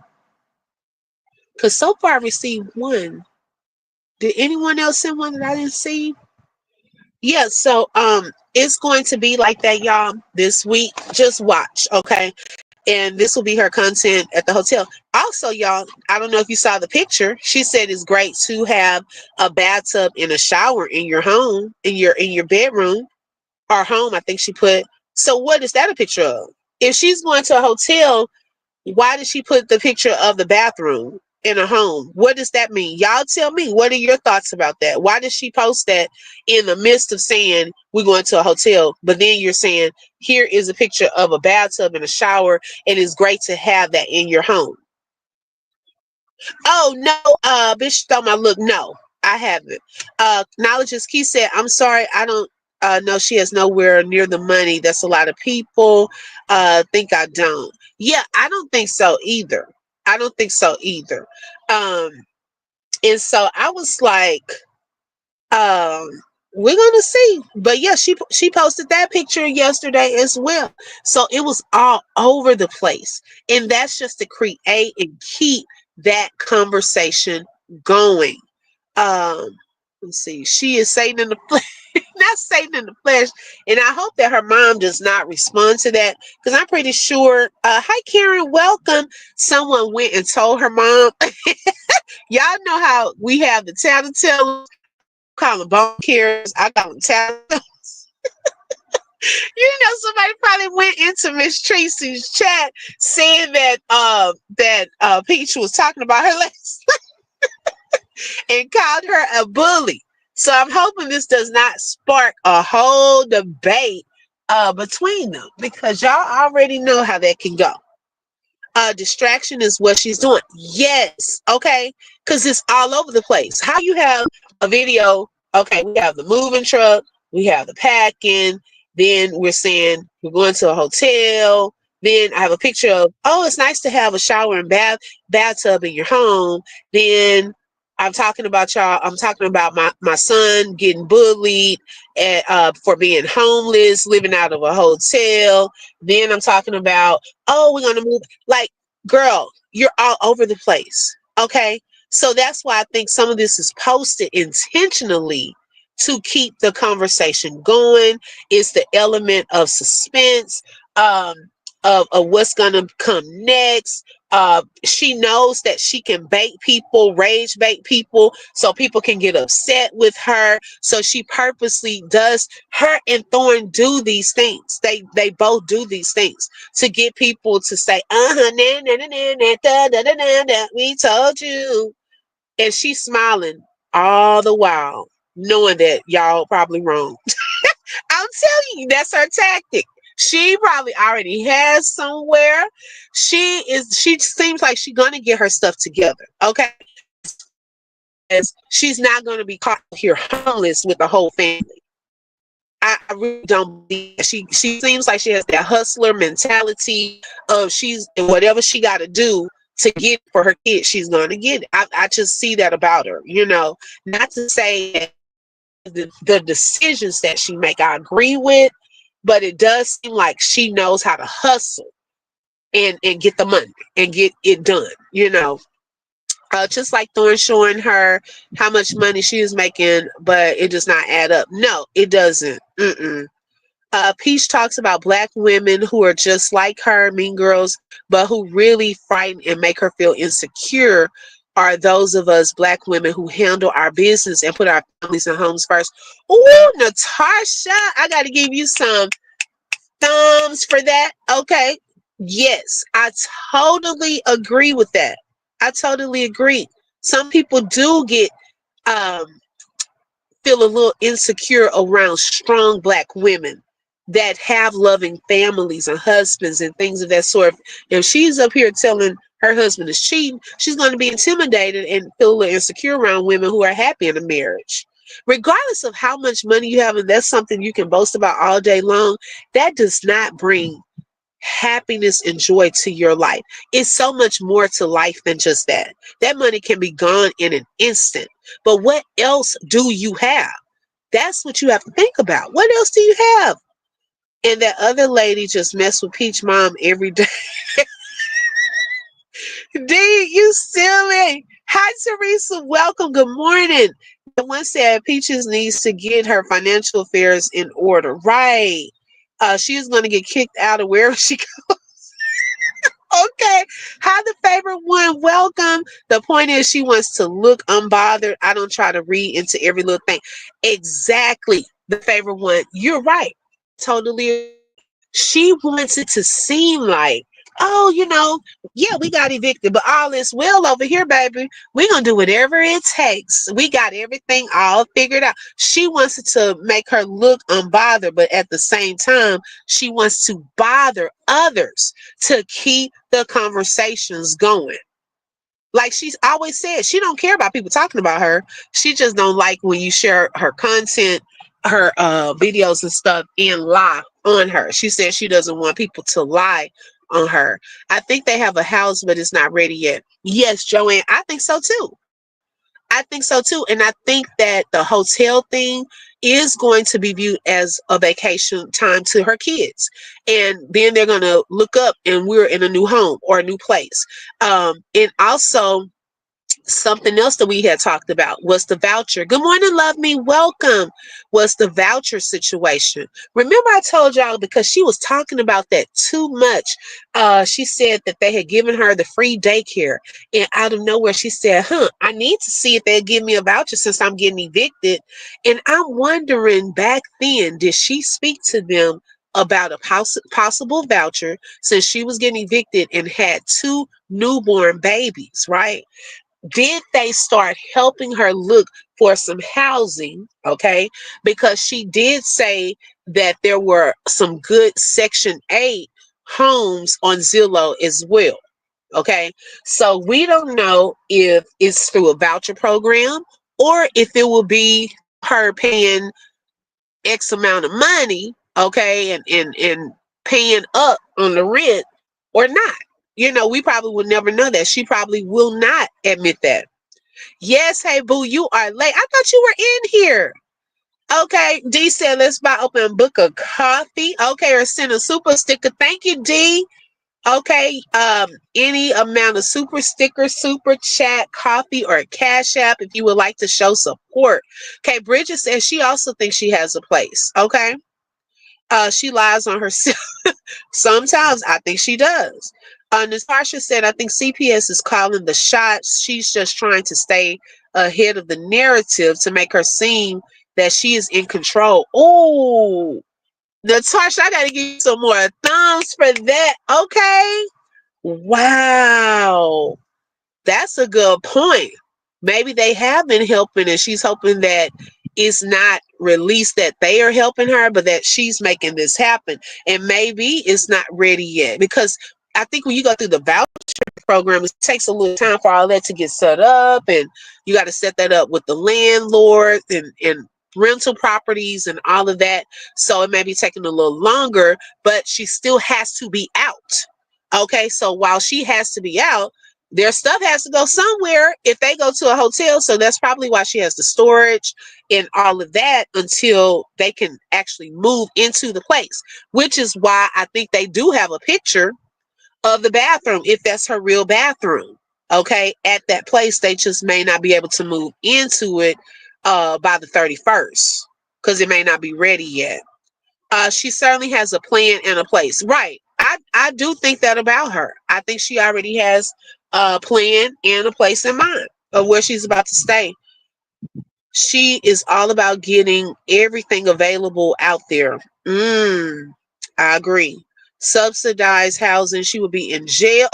Because so far I received one. Did anyone else send one that I didn't see? Yeah, so it's going to be like that, y'all, this week. Just watch, okay? And this will be her content at the hotel. Also, y'all, I don't know if you saw the picture. She said it's great to have a bathtub and a shower in your home, in your bedroom or home, I think she put. So what is that a picture of? If she's going to a hotel, why did she put the picture of the bathroom in a home? What does that mean? Y'all tell me. What are your thoughts about that? Why did she post that in the midst of saying we're going to a hotel, but then you're saying here is a picture of a bathtub and a shower, and it's great to have that in your home? Oh no, bitch stole my look. No, I haven't. Knowledge is key said, I'm sorry, I don't know. She has nowhere near the money. That's a lot of people. Think I don't. Yeah, I don't think so either. I don't think so either. Um, and so I was like, um, we're gonna see. But yeah, she posted that picture yesterday as well. So it was all over the place. And that's just to create and keep that conversation going. Um, let's see. She is Satan in the flesh, not Satan in the flesh. And I hope that her mom does not respond to that, because I'm pretty sure. Hi, Karen. Welcome. Someone went and told her mom. Y'all know how we have the tattletale. Call them bone carriers. I call them tattletale. Somebody probably went into Miss Tracy's chat saying that Peach was talking about her last and called her a bully. So I'm hoping this does not spark a whole debate between them, because y'all already know how that can go. Distraction is what she's doing. Yes, okay, because it's all over the place. How you have a video? Okay, we have the moving truck, we have the packing, then we're saying we're going to a hotel, Then I have a picture of, oh, it's nice to have a shower and bathtub in your home. Then I'm talking about my son getting bullied for being homeless, living out of a hotel. Then I'm talking about, oh, we're going to move. Like, girl, you're all over the place. Okay. So that's why I think some of this is posted intentionally to keep the conversation going. It's the element of suspense, um, of what's going to come next. She knows that she can bait people, rage bait people, so people can get upset with her. So she purposely does. Her and Thorne do these things. They both do these things to get people to say, na na na na na da da da da da. We told you, and she's smiling all the while, knowing that y'all probably wrong. I'm telling you, that's her tactic. She probably already has somewhere. She seems like she's gonna get her stuff together. Okay. As she's not gonna be caught here homeless with the whole family. I really don't believe that. She seems like she has that hustler mentality of she's whatever she gotta do to get it for her kids, she's gonna get it. I just see that about her, you know. Not to say that the decisions that she make I agree with, but it does seem like she knows how to hustle and get the money and get it done, you know. Just like Thorne showing her how much money she is making, but it does not add up. No, it doesn't. Mm-mm. Peach talks about black women who are just like her, mean girls, but who really frighten and make her feel insecure are those of us black women who handle our business and put our families and homes first. Oh, Natasha, I got to give you some thumbs for that. Okay. Yes, I totally agree with that. I totally agree. Some people do get um, feel a little insecure around strong black women that have loving families and husbands and things of that sort. If she's up here telling her husband is cheating, she's going to be intimidated and feel a little insecure around women who are happy in a marriage. Regardless of how much money you have, and that's something you can boast about all day long, that does not bring happiness and joy to your life. It's so much more to life than just that. That money can be gone in an instant. But what else do you have? That's what you have to think about. What else do you have? And that other lady just messed with Peach mom every day. D, you silly. Hi, Teresa. Welcome. Good morning. The one said Peaches needs to get her financial affairs in order. Right. She is going to get kicked out of wherever she okay. Hi, the favorite one. Welcome. The point is, she wants to look unbothered. I don't try to read into every little thing. Exactly. The favorite one. You're right. Totally. She wants it to seem like, oh, yeah, we got evicted, but all is well over here, baby. We're going to do whatever it takes. We got everything all figured out. She wants it to make her look unbothered, but at the same time, she wants to bother others to keep the conversations going. Like she's always said, she don't care about people talking about her. She just don't like when you share her content, her videos and stuff, and lie on her. She said she doesn't want people to lie on her. I think they have a house, but it's not ready yet. Yes, Joanne, I think so too. I think so too. And I think that the hotel thing is going to be viewed as a vacation time to her kids. And then they're going to look up and we're in a new home or a new place. And also, something else that we had talked about was the voucher. Good morning, love me. Welcome. Was the voucher situation. Remember, I told y'all because she was talking about that too much. She said that they had given her the free daycare, and out of nowhere, she said, I need to see if they'll give me a voucher since I'm getting evicted. And I'm wondering back then, did she speak to them about a possible voucher since she was getting evicted and had two newborn babies, right? Did they start helping her look for some housing? Okay, because she did say that there were some good Section 8 homes on Zillow as well. Okay, so we don't know if it's through a voucher program or if it will be her paying X amount of money, okay, and paying up on the rent or not. We probably will never know that. She probably will not admit that. Yes, hey boo, you are late. I thought you were in here. Okay, D said let's buy open book of coffee. Okay, or send a super sticker. Thank you, D. Okay, any amount of super sticker, super chat, coffee, or cash app if you would like to show support. Okay, Bridget says she also thinks she has a place. Okay, she lies on herself. Sometimes I think she does. Natasha said, I think CPS is calling the shots. She's just trying to stay ahead of the narrative to make her seem that she is in control. Oh, Natasha, I got to give you some more thumbs for that. Okay. Wow. That's a good point. Maybe they have been helping, and she's hoping that it's not released that they are helping her, but that she's making this happen. And maybe it's not ready yet. Because I think when you go through the voucher program, it takes a little time for all that to get set up, and you got to set that up with the landlord and rental properties and all of that. So it may be taking a little longer, but she still has to be out. Okay, so while she has to be out, their stuff has to go somewhere if they go to a hotel. So that's probably why she has the storage and all of that until they can actually move into the place, which is why I think they do have a picture of the bathroom if that's her real bathroom. Okay, at that place, they just may not be able to move into it by the 31st because it may not be ready yet. She certainly has a plan and a place. Right. I do think that about her. I think she already has a plan and a place in mind of where she's about to stay. She is all about getting everything available out there. I agree. Subsidized housing. She would be in jail.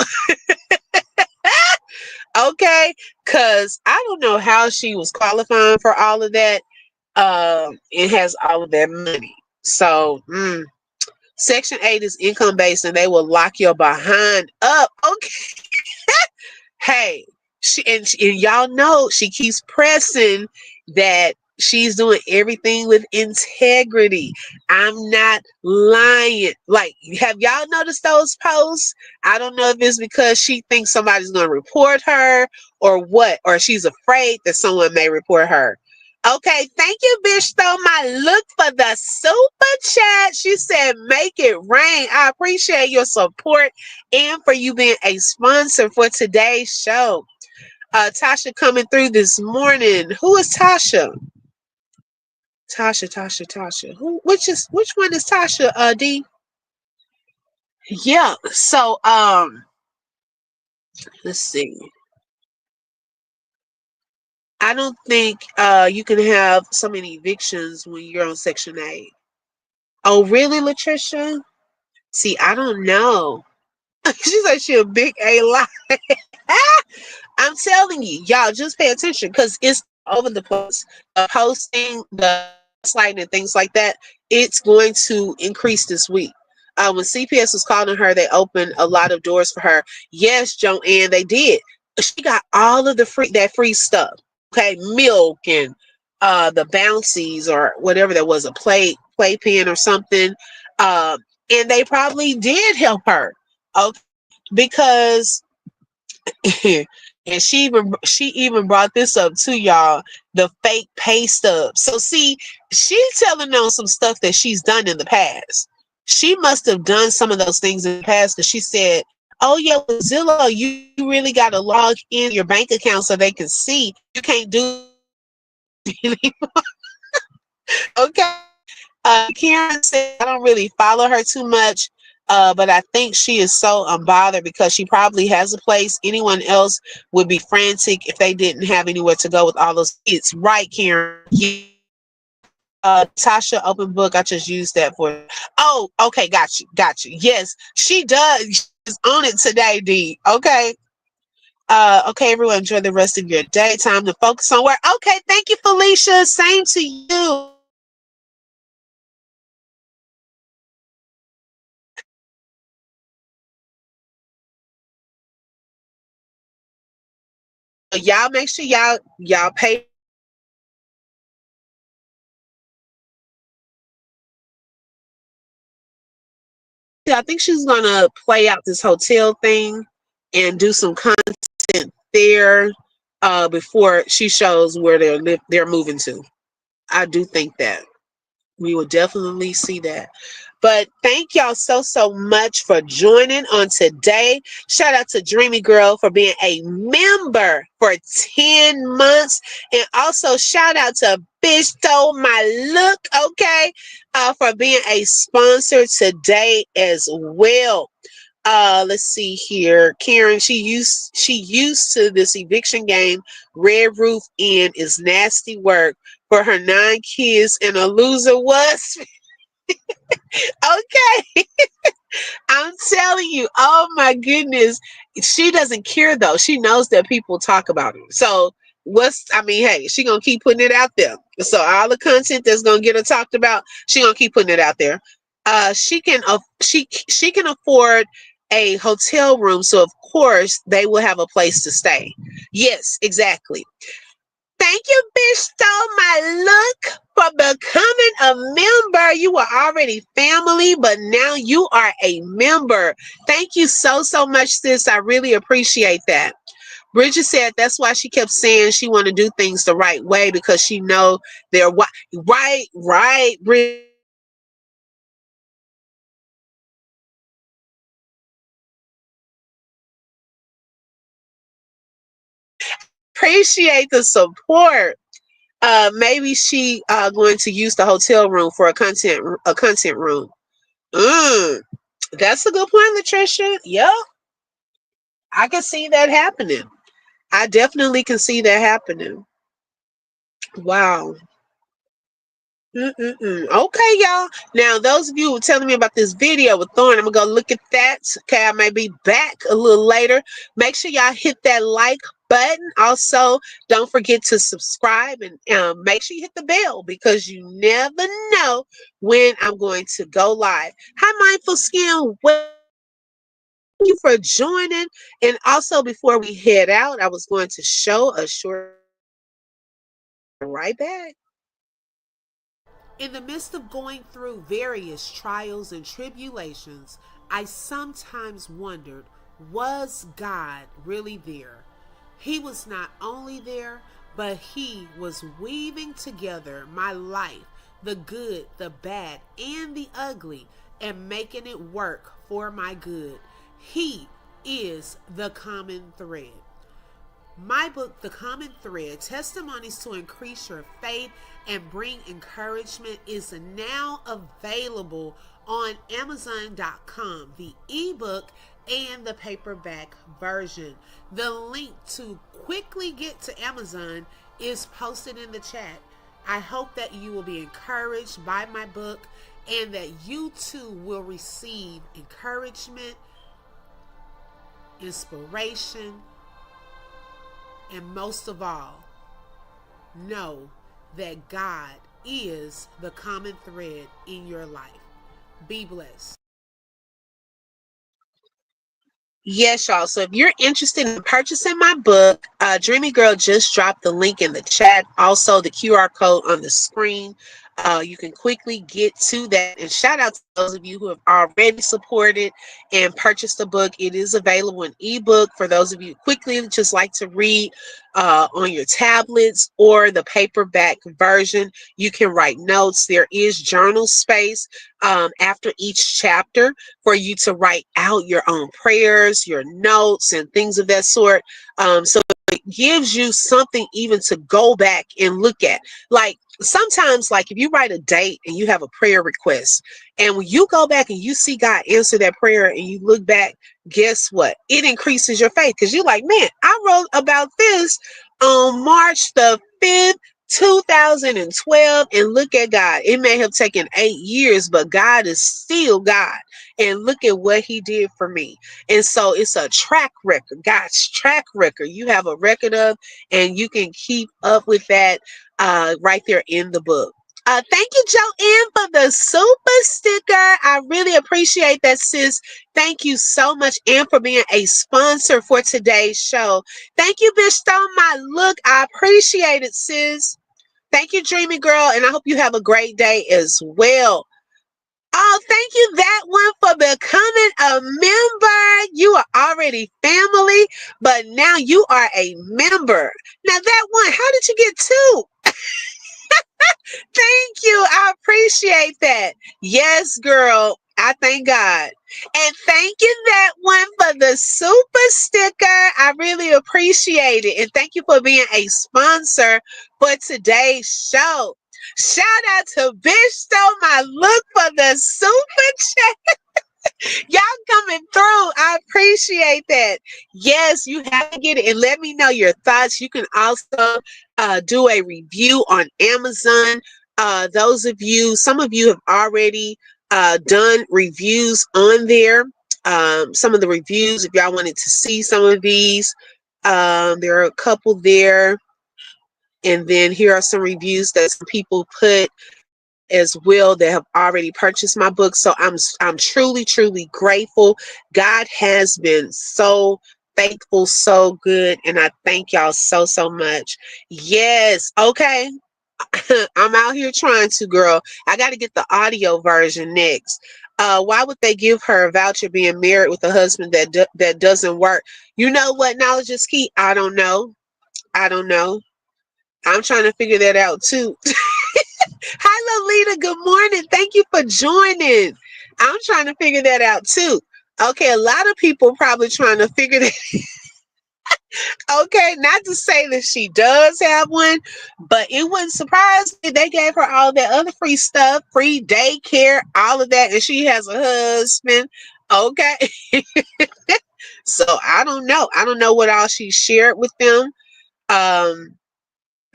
Okay. Because I don't know how she was qualifying for all of that. It has all of that money. So, Section 8 is income based and they will lock your behind up. Okay. Hey, and y'all know she keeps pressing that she's doing everything with integrity. I'm not lying. Like, have y'all noticed those posts? I don't know if it's because she thinks somebody's going to report her or what, or she's afraid that someone may report her. Okay, thank you, bitch. Throw my look for the super chat. She said, make it rain. I appreciate your support and for you being a sponsor for today's show. Tasha coming through this morning. Who is Tasha? Tasha. Which one is Tasha? D. Yeah. So let's see. I don't think you can have so many evictions when you're on Section 8. Oh, really, Latricia? See, I don't know. She's like she a big A lie. I'm telling you, y'all just pay attention because it's all over the place. The posting, the gaslighting, and things like that. It's going to increase this week. When CPS was calling her, they opened a lot of doors for her. Yes, Joanne, they did. She got all of the free stuff. Okay, milk and the bouncies or whatever that was, a playpen or something. And they probably did help her. Okay, because and she even brought this up to y'all, the fake pay stub. So see, she's telling them some stuff that she's done in the past. She must have done some of those things in the past because she said, oh yeah, with Zillow, you really got to log in your bank account so they can see. You can't do it. Okay. Karen said, I don't really follow her too much, but I think she is so unbothered because she probably has a place. Anyone else would be frantic if they didn't have anywhere to go with all those kids. Right, Karen? Yeah. Tasha open book. I just used that for. Oh, okay, got you. Yes, she does. She's on it today, D. Okay. Okay, everyone, enjoy the rest of your day. Time to focus on work. Okay, thank you, Felicia. Same to you. Y'all make sure y'all pay I think she's gonna play out this hotel thing and do some content there before she shows where they're moving to. I do think that we will definitely see that. But thank y'all so much for joining on today. Shout out to Dreamy Girl for being a member for 10 months. And also shout out to Bitch Stole My Look, okay, for being a sponsor today as well. Let's see here. Karen, she used to this eviction game. Red Roof Inn is nasty work for her 9 kids and a loser was okay. I'm telling you, oh my goodness. She doesn't care though. She knows that people talk about her. So hey, she gonna keep putting it out there. So all the content that's gonna get her talked about, she gonna keep putting it out there. She can afford a hotel room, so of course they will have a place to stay. Yes, exactly. Thank you, bitch, stole my look for becoming a member. You were already family, but now you are a member. Thank you so much, sis. I really appreciate that. Bridget said that's why she kept saying she want to do things the right way because she know they're right. Bridget, appreciate the support. Maybe she going to use the hotel room for a content room. Mm, that's a good point, Latricia. Yeah, I can see that happening. I definitely can see that happening. Wow. Mm-mm-mm. Okay, y'all. Now, those of you who were telling me about this video with Thorn, I'm gonna go look at that. Okay, I may be back a little later. Make sure y'all hit that like button. Also, don't forget to subscribe and make sure you hit the bell because you never know when I'm going to go live. Hi, Mindful Skin. Thank you for joining. And also, before we head out, I was going to show a short right back. In the midst of going through various trials and tribulations, I sometimes wondered, was God really there? He was not only there, but He was weaving together my life, the good, the bad, and the ugly, and making it work for my good. He is the common thread. My book, The Common Thread, Testimonies to Increase Your Faith and Bring Encouragement, is now available on Amazon.com, the ebook and the paperback version. The link to quickly get to Amazon is posted in the chat. I hope that you will be encouraged by my book and that you too will receive encouragement, inspiration, and most of all, know that God is the common thread in your life. Be blessed. Yes, y'all. So if you're interested in purchasing my book, Dreamy Girl just dropped the link in the chat. Also, the QR code on the screen. You can quickly get to that. And shout out to those of you who have already supported and purchased the book. It is available in ebook for those of you who quickly just like to read on your tablets or the paperback version. You can write notes. There is journal space after each chapter for you to write out your own prayers, your notes, and things of that sort. So it gives you something even to go back and look at. Like sometimes, like if you write a date and you have a prayer request, and when you go back and you see God answer that prayer and you look back, guess what? It increases your faith because you're like, man, I wrote about this on March the 5th. 2012, and look at God. It may have taken 8 years, but God is still God. And look at what He did for me. And so it's a track record, God's track record. You have a record of, and you can keep up with that right there in the book. Thank you, Joanne, for the super sticker. I really appreciate that, sis. Thank you so much, and for being a sponsor for today's show. Thank you, Bitch Stone My Look. I appreciate it, sis. Thank you, Dreamy Girl, and I hope you have a great day as well. Oh, thank you, that one, for becoming a member. You are already family, but now you are a member. Now, that one, how did you get two? Thank you. I appreciate that. Yes, girl. I thank God. And thank you, that one, for the super sticker. I really appreciate it. And thank you for being a sponsor for today's show. Shout out to Bitch Stole My Look for the super chat. Y'all coming through. I appreciate that. Yes, you have to get it and let me know your thoughts. You can also do a review on Amazon. Those of you, some of you have already done reviews on there. Some of the reviews, if y'all wanted to see some of these, there are a couple there. And then here are some reviews that some people put as well that have already purchased my book. So I'm truly, truly grateful. God has been so faithful, so good, and I thank y'all so, so much. Yes, okay. I'm out here trying to, girl. I got to get the audio version next. Why would they give her a voucher being married with a husband that doesn't work? You know what? Knowledge is key. I don't know. I don't know. I'm trying to figure that out too. Hi, Lolita. Good morning. Thank you for joining. I'm trying to figure that out too. Okay, a lot of people probably trying to figure that. Okay, not to say that she does have one, but it wouldn't surprise me. They gave her all that other free stuff, free daycare, all of that, and she has a husband. Okay, so I don't know. I don't know what all she shared with them. Um,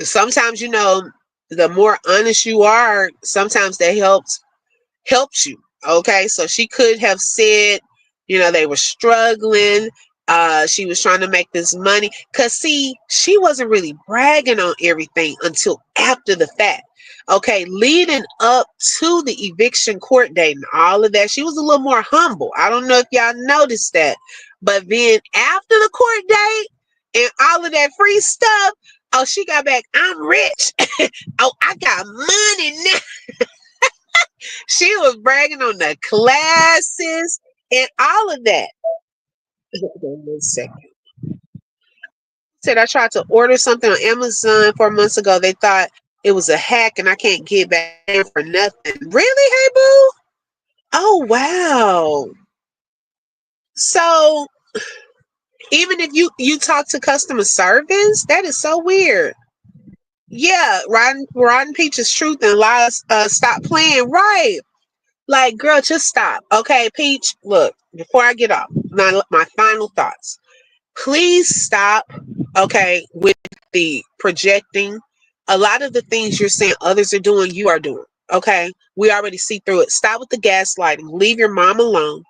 Sometimes, the more honest you are, sometimes that helps you. Okay, so she could have said, they were struggling. She was trying to make this money. Cause see, she wasn't really bragging on everything until after the fact. Okay, leading up to the eviction court date and all of that, she was a little more humble. I don't know if y'all noticed that. But then after the court date and all of that free stuff, oh, she got back, I'm rich. Oh, I got money now. She was bragging on the classes and all of that. Hold on 1 second. Said I tried to order something on Amazon 4 months ago. They thought it was a hack and I can't get back in for nothing. Really, hey boo? Oh wow. So even if you talk to customer service, that is so weird. Yeah, Rotten Peach's truth and lies. Stop playing, right? Like, girl, just stop. Okay, Peach, look, before I get off, my final thoughts. Please stop, okay, with the projecting. A lot of the things you're saying others are doing, you are doing. Okay, we already see through it. Stop with the gaslighting. Leave your mom alone.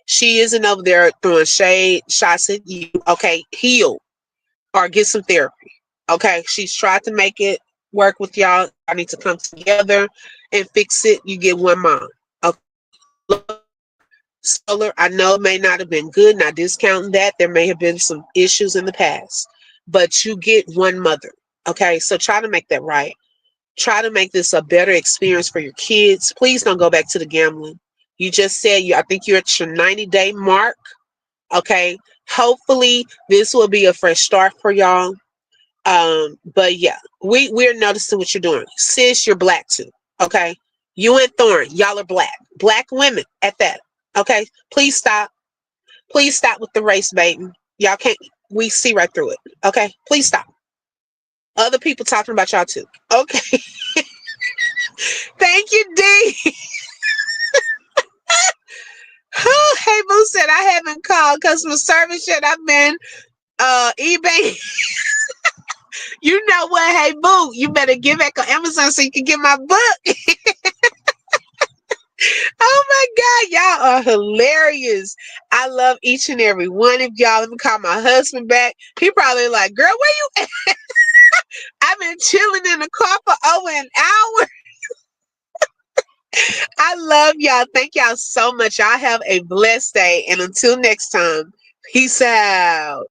She isn't over there throwing shade shots at you. Okay, heal or get some therapy. Okay, she's tried to make it work with y'all. I need to come together and fix it. You get one mom. Okay, solar, I know it may not have been good, not discounting that. There may have been some issues in the past, but you get one mother. Okay, so try to make that right. Try to make this a better experience for your kids. Please don't go back to the gambling. You just said I think you're at your 90-day mark. Okay, hopefully this will be a fresh start for y'all. But yeah, we're noticing what you're doing. Sis, you're black too. Okay. You and Thorn, y'all are black. Black women at that. Okay. Please stop. Please stop with the race baiting. Y'all can't we see right through it. Okay. Please stop. Other people talking about y'all too. Okay. Thank you, D. Oh, hey Boo said I haven't called customer service yet. I've been eBay. You know what? Hey Boo, you better get back on Amazon so you can get my book. Oh my God, y'all are hilarious. I love each and every one of y'all. Let me call my husband back. He probably like, girl, where you at? I've been chilling in the car for over an hour. I love y'all. Thank y'all so much. Y'all have a blessed day. And until next time, peace out.